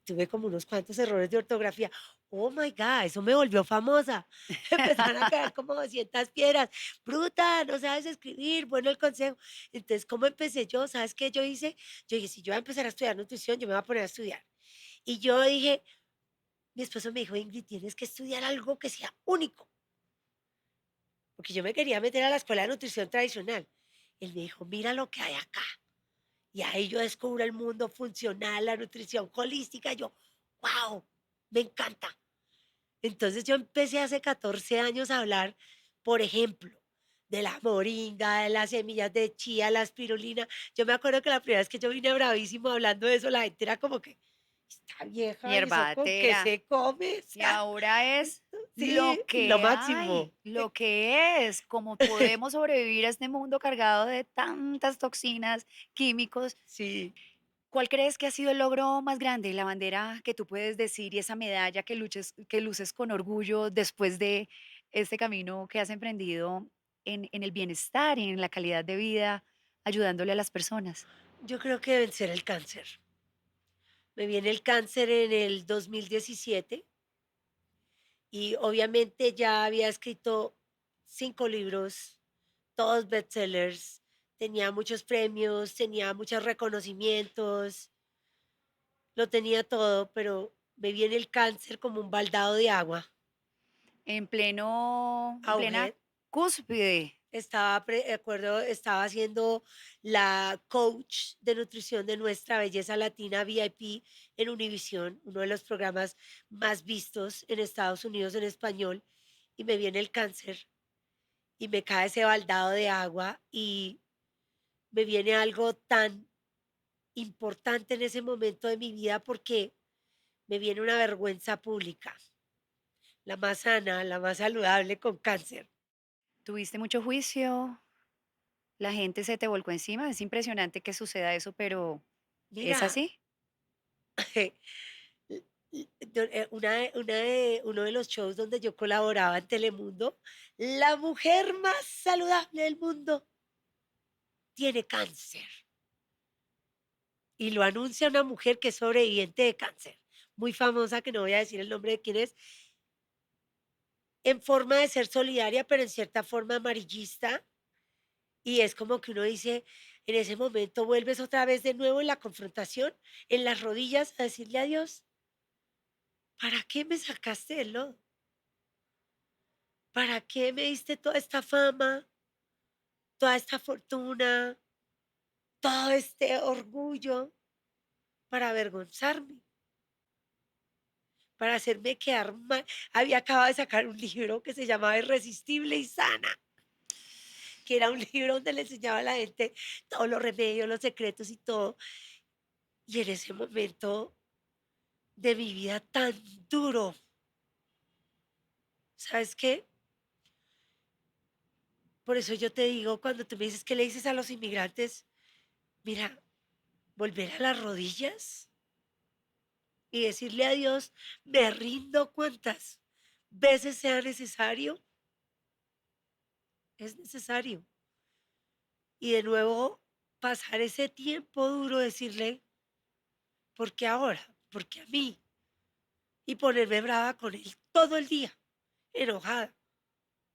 tuve como unos cuantos errores de ortografía. Oh my God, eso me volvió famosa. Empezaron a caer como 200 piedras. Bruta, no sabes escribir, bueno el consejo. Entonces, ¿cómo empecé yo? ¿Sabes qué yo hice? Yo dije, si yo voy a empezar a estudiar nutrición, yo me voy a poner a estudiar. Y yo dije, mi esposo me dijo, Ingrid, tienes que estudiar algo que sea único, porque yo me quería meter a la escuela de nutrición tradicional. Él me dijo, mira lo que hay acá. Y ahí yo descubro el mundo funcional, la nutrición holística. Yo, wow, me encanta. Entonces yo empecé hace 14 años a hablar, por ejemplo, de la moringa, de las semillas de chía, la espirulina. Yo me acuerdo que la primera vez que yo vine bravísimo hablando de eso, la gente era como que, esta vieja, ¿y eso con qué Yerbatera. se come? O Y sea, ahora es sí, lo lo que máximo. hay, lo que es, cómo podemos sobrevivir a este mundo cargado de tantas toxinas, químicos. Sí. ¿Cuál crees que ha sido el logro más grande, la bandera que tú puedes decir y esa medalla que luces con orgullo después de este camino que has emprendido en el bienestar y en la calidad de vida, ayudándole a las personas? Yo creo que vencer el cáncer. Me viene el cáncer en el 2017 y obviamente ya había escrito 5 libros, todos bestsellers, tenía muchos premios, tenía muchos reconocimientos, lo tenía todo, pero me viene el cáncer como un baldado de agua, En plena auge, cúspide estaba haciendo la coach de nutrición de Nuestra Belleza Latina VIP en Univisión, uno de los programas más vistos en Estados Unidos en español, y me viene el cáncer y me cae ese baldado de agua y me viene algo tan importante en ese momento de mi vida porque me viene una vergüenza pública, la más sana, la más saludable con cáncer. ¿Tuviste mucho juicio? ¿La gente se te volcó encima? Es impresionante que suceda eso, pero ¿es Mira, así? uno de los shows donde yo colaboraba en Telemundo, la mujer más saludable del mundo tiene cáncer. Y lo anuncia una mujer que es sobreviviente de cáncer, muy famosa, que no voy a decir el nombre de quién es, en forma de ser solidaria, pero en cierta forma amarillista. Y es como que uno dice, en ese momento vuelves otra vez de nuevo en la confrontación, en las rodillas, a decirle a Dios, ¿para qué me sacaste del lodo? ¿Para qué me diste toda esta fama, toda esta fortuna, todo este orgullo para avergonzarme, para hacerme quedar mal? Había acabado de sacar un libro que se llamaba Irresistible y Sana, que era un libro donde le enseñaba a la gente todos los remedios, los secretos y todo. Y en ese momento de mi vida tan duro, ¿sabes qué? Por eso yo te digo, cuando tú me dices, ¿qué le dices a los inmigrantes? Mira, volver a las rodillas y decirle a Dios, me rindo cuantas veces sea necesario, es necesario. Y de nuevo pasar ese tiempo duro, decirle, ¿por qué ahora? ¿Por qué a mí? Y ponerme brava con él todo el día, enojada.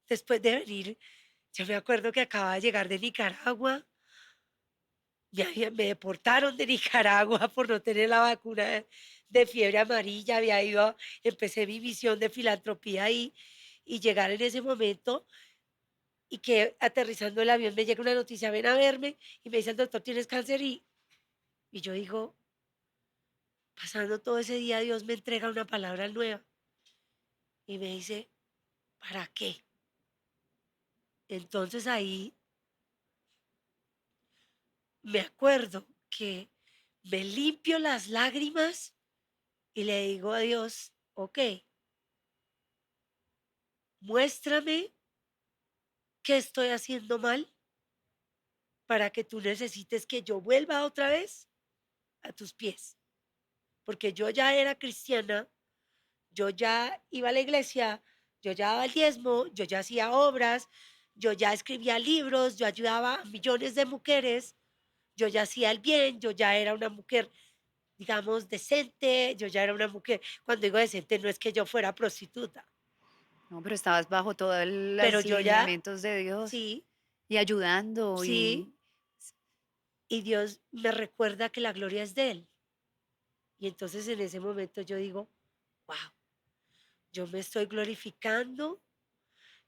Después de venir, yo me acuerdo que acababa de llegar de Nicaragua, me deportaron de Nicaragua por no tener la vacuna de fiebre amarilla, empecé mi misión de filantropía ahí y llegar en ese momento y que aterrizando el avión me llega una noticia, ven a verme y me dice el doctor, tienes cáncer y yo digo, pasando todo ese día, Dios me entrega una palabra nueva y me dice, ¿para qué? Entonces ahí me acuerdo que me limpio las lágrimas y le digo a Dios, ok, muéstrame qué estoy haciendo mal para que tú necesites que yo vuelva otra vez a tus pies. Porque yo ya era cristiana, yo ya iba a la iglesia, yo ya daba el diezmo, yo ya hacía obras, yo ya escribía libros, yo ayudaba a millones de mujeres, yo ya hacía el bien, yo ya era una mujer, digamos, decente, yo ya era una mujer, cuando digo decente no es que yo fuera prostituta, No, pero estabas bajo todos pero los yo ya, lineamientos de Dios sí, y ayudando sí, y Dios me recuerda que la gloria es de Él. Y entonces en ese momento yo digo, wow, yo me estoy glorificando,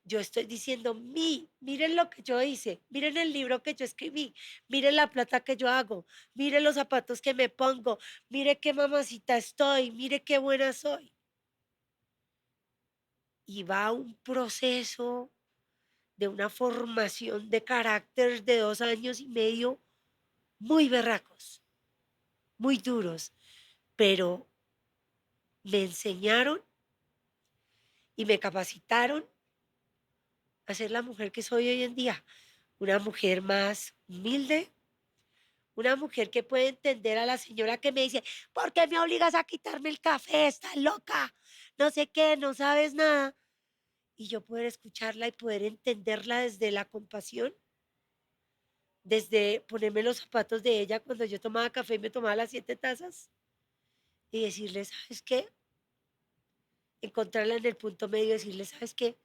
yo estoy diciendo, miren lo que yo hice, miren el libro que yo escribí, miren la plata que yo hago, miren los zapatos que me pongo, mire qué mamacita estoy, mire qué buena soy. Y va un proceso de una formación de carácter de 2 años y medio muy berracos, muy duros, pero me enseñaron y me capacitaron a ser la mujer que soy hoy en día, una mujer más humilde, una mujer que puede entender a la señora que me dice, ¿por qué me obligas a quitarme el café? Estás loca, no sé qué, no sabes nada. Y yo poder escucharla y poder entenderla desde la compasión, desde ponerme los zapatos de ella cuando yo tomaba café y me tomaba las 7 tazas y decirle, ¿sabes qué? Encontrarla en el punto medio y decirle, ¿sabes qué?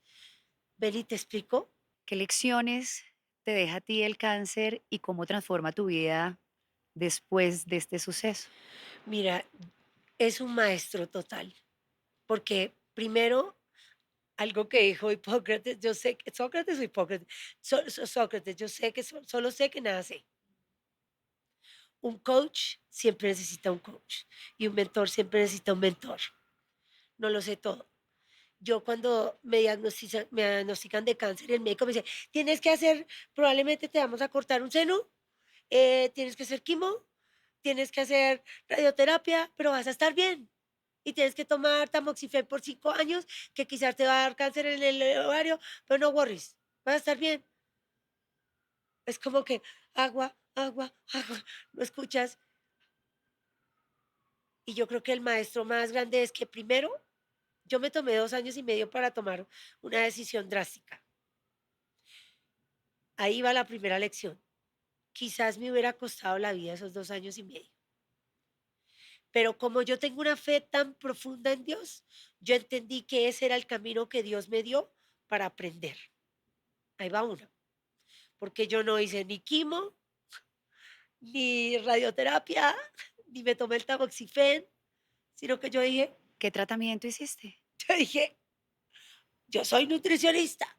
Ven y te explico. ¿Qué lecciones te deja a ti el cáncer y cómo transforma tu vida después de este suceso? Mira, es un maestro total, porque primero algo que dijo Hipócrates, yo sé que Sócrates o Hipócrates, Sócrates, yo sé que solo sé que nada sé. Un coach siempre necesita un coach y un mentor siempre necesita un mentor. No lo sé todo. Yo cuando me diagnostican de cáncer, el médico me dice, tienes que hacer, probablemente te vamos a cortar un seno, tienes que hacer quimo, tienes que hacer radioterapia, pero vas a estar bien. Y tienes que tomar tamoxifen por 5 años, que quizás te va a dar cáncer en el ovario, pero no worries, vas a estar bien. Es como que agua, agua, agua, no escuchas. Y yo creo que el maestro más grande es que primero yo me tomé 2 años y medio para tomar una decisión drástica. Ahí va la primera lección. Quizás me hubiera costado la vida esos 2 años y medio. Pero como yo tengo una fe tan profunda en Dios, yo entendí que ese era el camino que Dios me dio para aprender. Ahí va uno. Porque yo no hice ni quimo, ni radioterapia, ni me tomé el tamoxifen, sino que yo dije, ¿Qué tratamiento hiciste? yo dije, yo soy nutricionista,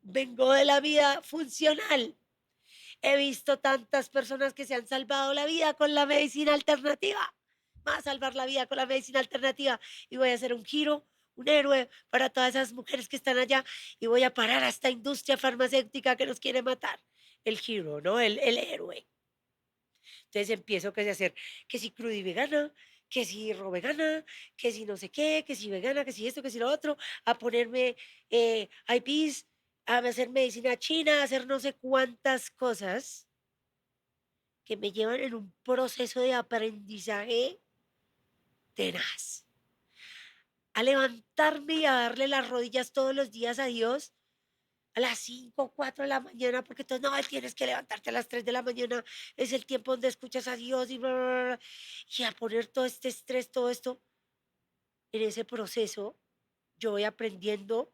vengo de la vida funcional. He visto tantas personas que se han salvado la vida con la medicina alternativa. Va a salvar la vida con la medicina alternativa y voy a hacer un giro, un héroe para todas esas mujeres que están allá y voy a parar a esta industria farmacéutica que nos quiere matar. El giro, ¿no? El héroe. Entonces empiezo que a hacer que si cruda y vegana, que si vegana, que si no sé qué, que si vegana, que si esto, que si lo otro, a ponerme IPs, a hacer medicina china, a hacer no sé cuántas cosas que me llevan en un proceso de aprendizaje tenaz. A levantarme y a darle las rodillas todos los días a Dios a las 5 o 4 de la mañana, porque entonces no, tienes que levantarte a las 3 de la mañana, es el tiempo donde escuchas a Dios y bla, bla, bla, bla, y a poner todo este estrés, todo esto. En ese proceso yo voy aprendiendo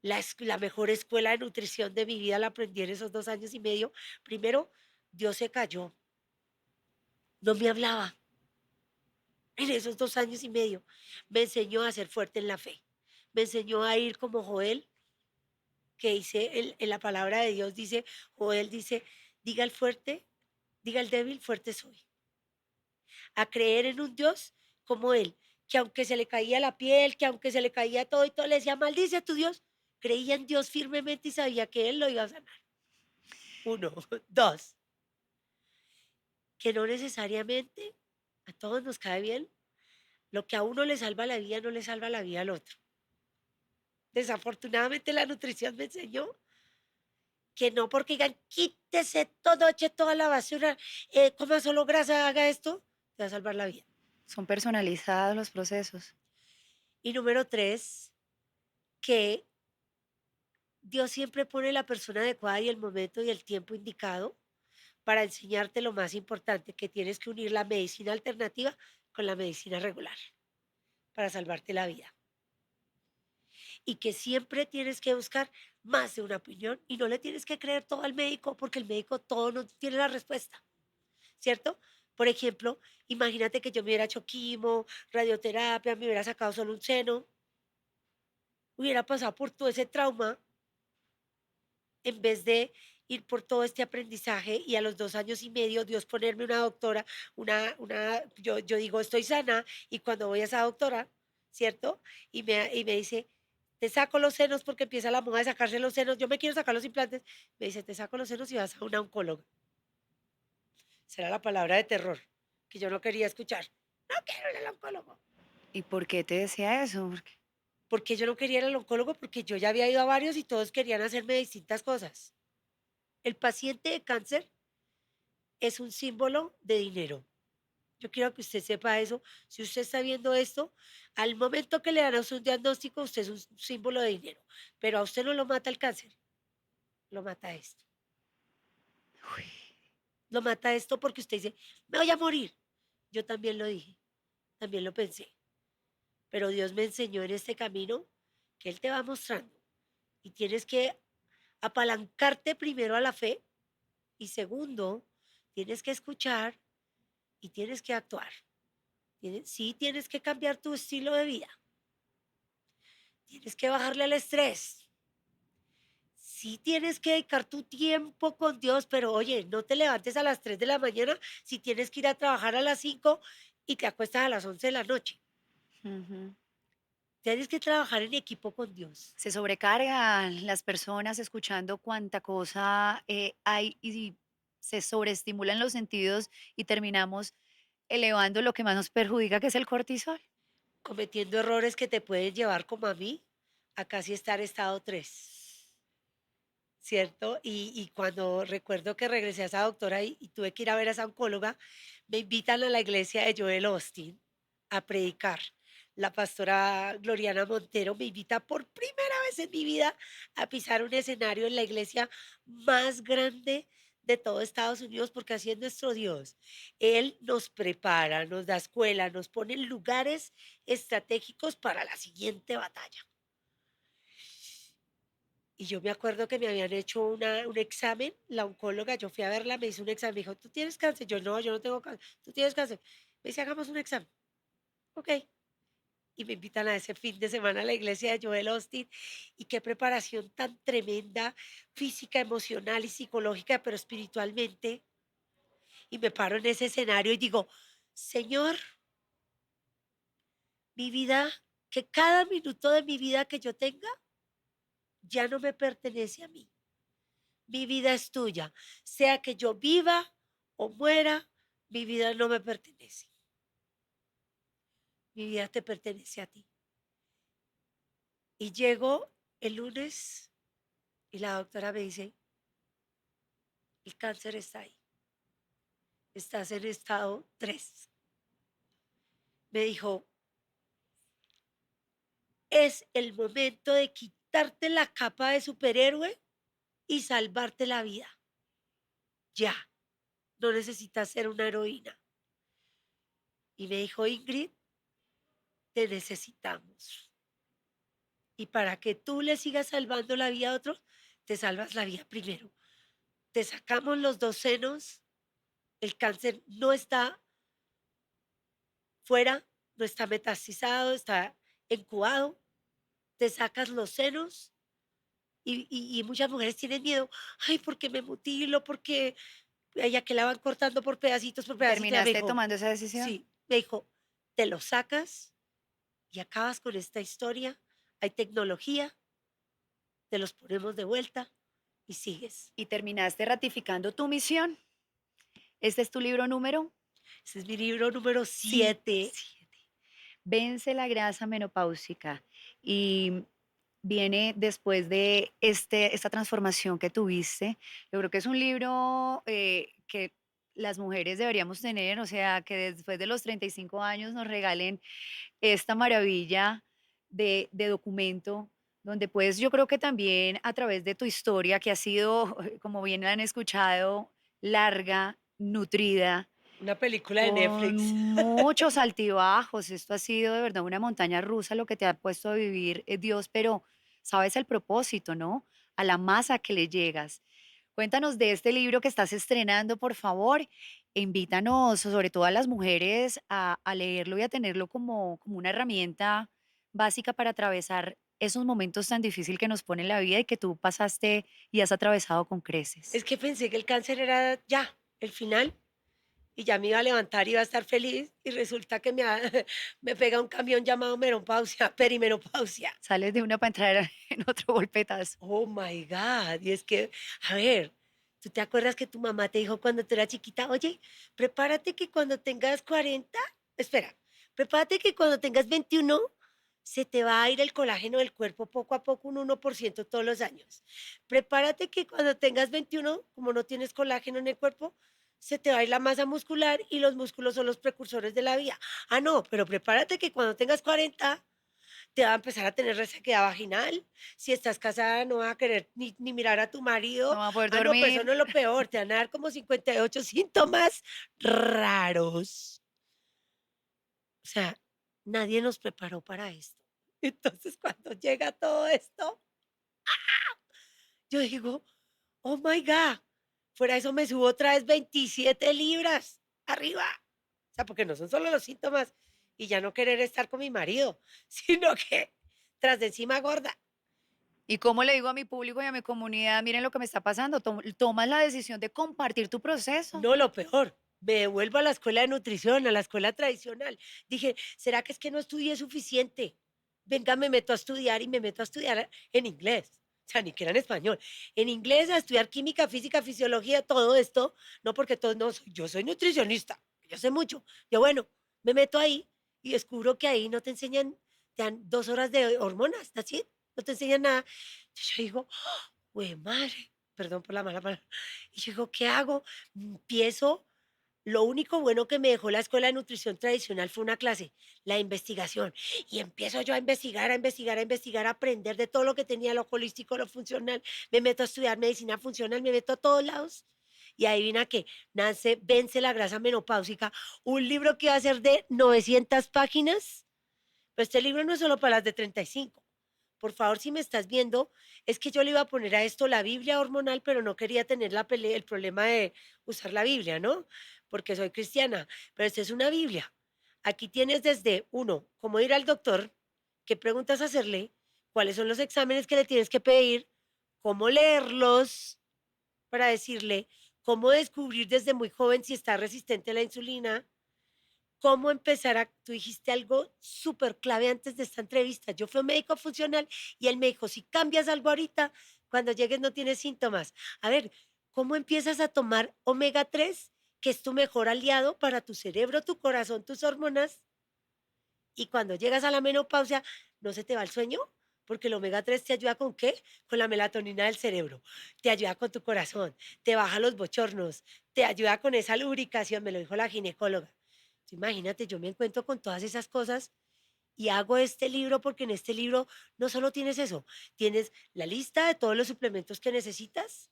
la mejor escuela de nutrición de mi vida, la aprendí en esos 2 años y medio. Primero, Dios se cayó, no me hablaba. En esos 2 años y medio me enseñó a ser fuerte en la fe. Me enseñó a ir como Joel, que dice en la palabra de Dios, dice, Joel dice, diga el fuerte, diga el débil, fuerte soy. A creer en un Dios como él, que aunque se le caía la piel, que aunque se le caía todo y todo, le decía, maldice a tu Dios. Creía en Dios firmemente y sabía que él lo iba a sanar. Uno, dos, que no necesariamente a todos nos cae bien. Lo que a uno le salva la vida no le salva la vida al otro. Desafortunadamente la nutrición me enseñó que no porque digan quítese todo, eche toda la basura, coma solo grasa, haga esto, te va a salvar la vida. Son personalizados los procesos. Y número tres, que Dios siempre pone la persona adecuada y el momento y el tiempo indicado para enseñarte lo más importante, que tienes que unir la medicina alternativa con la medicina regular para salvarte la vida. Y que siempre tienes que buscar más de una opinión y no le tienes que creer todo al médico porque el médico todo no tiene la respuesta, ¿cierto? Por ejemplo, imagínate que yo me hubiera hecho quimo, radioterapia, me hubiera sacado solo un seno, hubiera pasado por todo ese trauma en vez de ir por todo este aprendizaje y a los 2 años y medio Dios ponerme una doctora, yo digo estoy sana y cuando voy a esa doctora, ¿cierto? Y me dice, te saco los senos porque empieza la moda de sacarse los senos, yo me quiero sacar los implantes, me dice, te saco los senos y vas a una oncóloga. Será la palabra de terror que yo no quería escuchar. No quiero ir al oncólogo. ¿Y por qué te decía eso? Porque yo no quería ir al oncólogo porque yo ya había ido a varios y todos querían hacerme distintas cosas. El paciente de cáncer es un símbolo de dinero. Yo quiero que usted sepa eso. Si usted está viendo esto, al momento que le dan a usted un diagnóstico, usted es un símbolo de dinero. Pero a usted no lo mata el cáncer, lo mata esto. Uy, Lo mata esto porque usted dice, me voy a morir. Yo también lo dije, también lo pensé. Pero Dios me enseñó en este camino que Él te va mostrando. Y tienes que apalancarte primero a la fe y segundo, tienes que escuchar y tienes que actuar. Sí, tienes que cambiar tu estilo de vida. tienes que bajarle al estrés. Sí tienes que dedicar tu tiempo con Dios, pero oye, no te levantes a las 3 de la mañana si tienes que ir a trabajar a las 5 y te acuestas a las 11 de la noche. Ujú. Tienes que trabajar en equipo con Dios. Se sobrecargan las personas escuchando cuánta cosa hay y se sobreestimulan los sentidos y terminamos elevando lo que más nos perjudica, que es el cortisol. Cometiendo errores que te pueden llevar como a mí a casi estar estado 3, ¿cierto? Y cuando recuerdo que regresé a esa doctora y tuve que ir a ver a esa oncóloga, me invitan a la iglesia de Joel Austin a predicar. La pastora Gloriana Montero me invita por primera vez en mi vida a pisar un escenario en la iglesia más grande de todo Estados Unidos, porque así es nuestro Dios. Él nos prepara, nos da escuela, nos pone en lugares estratégicos para la siguiente batalla. Y yo me acuerdo que me habían hecho un examen, la oncóloga, yo fui a verla, me hizo un examen, me dijo, ¿tú tienes cáncer? Yo no tengo cáncer. ¿Tú tienes cáncer? Me dice, hagamos un examen. Ok. Y me invitan a ese fin de semana a la iglesia de Joel Austin. Y qué preparación tan tremenda, física, emocional y psicológica, pero espiritualmente. Y me paro en ese escenario y digo, Señor, mi vida, que cada minuto de mi vida que yo tenga ya no me pertenece a mí. Mi vida es tuya. Sea que yo viva o muera, mi vida no me pertenece. Mi vida te pertenece a ti. Y llego el lunes y la doctora me dice, el cáncer está ahí. Estás en estado 3. Me dijo, es el momento de quitarte la capa de superhéroe y salvarte la vida. Ya, no necesitas ser una heroína. Y me dijo, Ingrid, te necesitamos. Y para que tú le sigas salvando la vida a otros, te salvas la vida primero. Te sacamos los 2 senos, el cáncer no está fuera, no está metastizado, está incubado, te sacas los senos y muchas mujeres tienen miedo, ay, porque me mutilo, porque ella que la van cortando por ¿Y pedacitos, ella me terminaste dijo, tomando esa decisión? sí, me dijo, te lo sacas y acabas con esta historia, hay tecnología, te los ponemos de vuelta y sigues. Y terminaste ratificando tu misión. Este es tu libro número Ese es mi libro número sí, 7. 7. Vence la grasa menopáusica y viene después de esta transformación que tuviste. Yo creo que es un libro que las mujeres deberíamos tener, o sea, que después de los 35 años nos regalen esta maravilla de documento, donde pues yo creo que también a través de tu historia, que ha sido, como bien la han escuchado, larga, nutrida, Una película de con Netflix. muchos altibajos. Esto ha sido de verdad una montaña rusa lo que te ha puesto a vivir Dios, pero sabes el propósito, ¿no? A la masa que le llegas. Cuéntanos de este libro que estás estrenando, por favor, e invítanos, sobre todo a las mujeres, a leerlo y a tenerlo como una herramienta básica para atravesar esos momentos tan difíciles que nos pone la vida y que tú pasaste y has atravesado con creces. Es que pensé que el cáncer era ya, el final, y ya me iba a levantar y iba a estar feliz, y resulta que me pega un camión llamado menopausia, perimenopausia. Sales de una para entrar en otro golpetazo. Oh my God. Y es que, a ver, ¿tú te acuerdas que tu mamá te dijo cuando tú eras chiquita, oye, prepárate que cuando tengas 40, espera, prepárate que cuando tengas 21 se te va a ir el colágeno del cuerpo poco a poco un 1% todos los años. Prepárate que cuando tengas 21, como no tienes colágeno en el cuerpo, se te va a ir la masa muscular y los músculos son los precursores de la vida. Ah, no, pero prepárate que cuando tengas 40 te va a empezar a tener resequedad vaginal. Si estás casada, no vas a querer ni mirar a tu No marido. va a poder Ah, no, pero eso dormir. no es lo peor. Te van a dar como 58 síntomas raros. O sea, nadie nos preparó para esto. Entonces, cuando llega todo esto, yo digo, oh my God, fuera de eso me subo otra vez 27 libras arriba. O sea, porque no son solo los síntomas y ya no querer estar con mi marido, sino que tras de encima gorda. ¿Y cómo le digo a mi público y a mi comunidad, miren lo que me está pasando? Tomas la decisión de compartir tu proceso. No, lo peor, me devuelvo a la escuela de nutrición, a la escuela tradicional. Dije, ¿será que es que no estudié suficiente? Venga, me meto a estudiar y me meto a estudiar en inglés. O sea, ni que era en español. En inglés, a estudiar química, física, fisiología, todo esto. No, porque todo, no, yo soy nutricionista, yo sé mucho. Yo, bueno, me meto ahí y descubro que ahí no te enseñan, te dan 2 horas de hormonas, así, no te enseñan nada. Entonces yo digo, güey, madre, perdón por la mala palabra. Y yo digo, ¿qué hago? Empiezo, lo único bueno que me dejó la escuela de nutrición tradicional fue una clase, la investigación. Y empiezo yo a investigar, a investigar, a investigar, a aprender de todo lo que tenía, lo holístico, lo funcional. Me meto a estudiar medicina funcional, me meto a todos lados. Y adivina que nace Vence la grasa menopáusica, un libro que va a ser de 900 páginas. Pero este libro no es solo para las de 35. Por favor, si me estás viendo, es que yo le iba a poner a esto la Biblia hormonal, pero no quería tener el problema de usar la Biblia, ¿no? Porque soy cristiana, pero esta es una Biblia. Aquí tienes desde uno, cómo ir al doctor, qué preguntas hacerle, cuáles son los exámenes que le tienes que pedir, cómo leerlos para decirle, cómo descubrir desde muy joven si está resistente a la insulina, cómo empezar a, tú dijiste algo súper clave antes de esta entrevista. Yo fui un médico funcional y él me dijo, si cambias algo ahorita, cuando llegues no tienes síntomas. A ver, ¿cómo empiezas a tomar omega 3, que es tu mejor aliado para tu cerebro, tu corazón, tus hormonas? Y cuando llegas a la menopausia, ¿no se te va el sueño? Porque el omega 3 te ayuda con qué? Con la melatonina del cerebro, te ayuda con tu corazón, te baja los bochornos, te ayuda con esa lubricación, me lo dijo la ginecóloga. Imagínate, yo me encuentro con todas esas cosas y hago este libro porque en este libro no solo tienes eso, tienes la lista de todos los suplementos que necesitas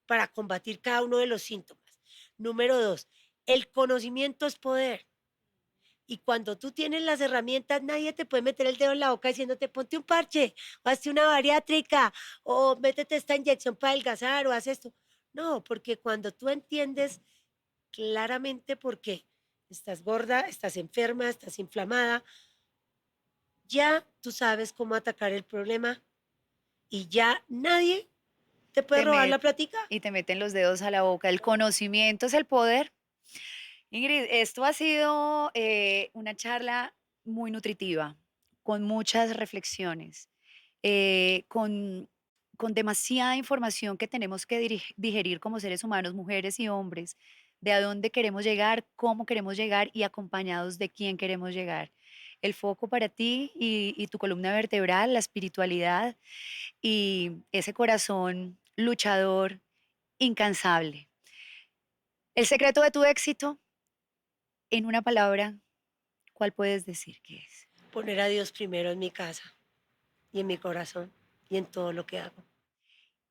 para combatir cada uno de los síntomas. Número 2, el conocimiento es poder. Y cuando tú tienes las herramientas, nadie te puede meter el dedo en la boca diciéndote ponte un parche, o hazte una bariátrica, o métete esta inyección para adelgazar, o haz esto. No, porque cuando tú entiendes claramente por qué estás gorda, estás enferma, estás inflamada, ya tú sabes cómo atacar el problema y ya nadie te puede Te robar met- la platica. y te meten los dedos a la boca. El conocimiento es el poder. Ingrid, esto ha sido una charla muy nutritiva, con muchas reflexiones, con demasiada información que tenemos que digerir como seres humanos, mujeres y hombres, de a dónde queremos llegar, cómo queremos llegar y acompañados de quién queremos llegar. El foco para ti y tu columna vertebral, la espiritualidad y ese corazón luchador, incansable. El secreto de tu éxito, en una palabra, ¿cuál puedes decir que es? Poner a Dios primero en mi casa y en mi corazón y en todo lo que hago.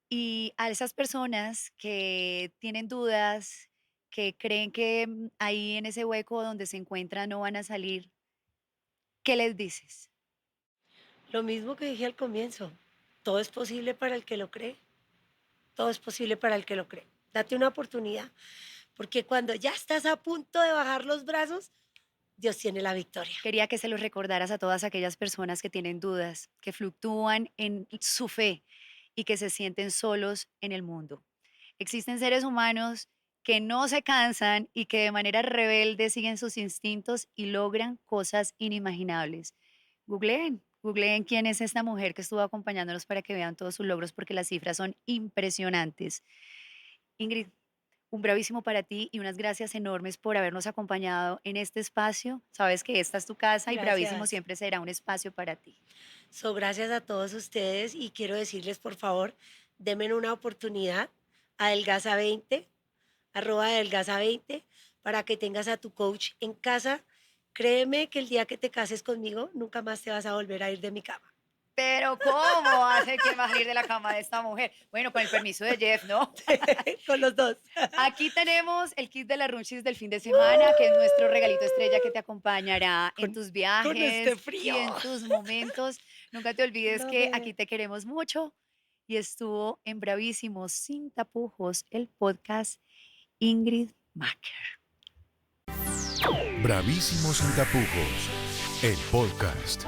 Y a esas personas que tienen dudas, que creen que ahí en ese hueco donde se encuentran no van a salir, ¿qué les dices? Lo mismo que dije al comienzo, todo es posible para el que lo cree, todo es posible para el que lo cree. Date una oportunidad, porque cuando ya estás a punto de bajar los brazos, Dios tiene la victoria. Quería que se los recordaras a todas aquellas personas que tienen dudas, que fluctúan en su fe y que se sienten solos en el mundo. Existen seres humanos que no se cansan y que de manera rebelde siguen sus instintos y logran cosas inimaginables. Googleen quién es esta mujer que estuvo acompañándonos para que vean todos sus logros porque las cifras son impresionantes. Ingrid, un bravísimo para ti y unas gracias enormes por habernos acompañado en este espacio. Sabes que esta es tu casa y bravísimo Gracias. siempre será un espacio para ti. Gracias a todos ustedes y quiero decirles, por favor, denme una oportunidad, Adelgaza 20, @Adelgaza 20, para que tengas a tu coach en casa. Créeme que el día que te cases conmigo, nunca más te vas a volver a ir de mi cama. Pero ¿cómo hace que va a salir de la cama de esta mujer? Bueno, con el permiso de Jeff, ¿no? Con los dos. Aquí tenemos el kit de la Runchis del fin de semana, que es nuestro regalito estrella que te acompañará en Con, tus con este viajes y frío. en tus momentos. Nunca te olvides No que me... aquí te queremos mucho y estuvo en Bravísimos sin tapujos el podcast Ingrid Macker. Bravísimos sin tapujos, el podcast.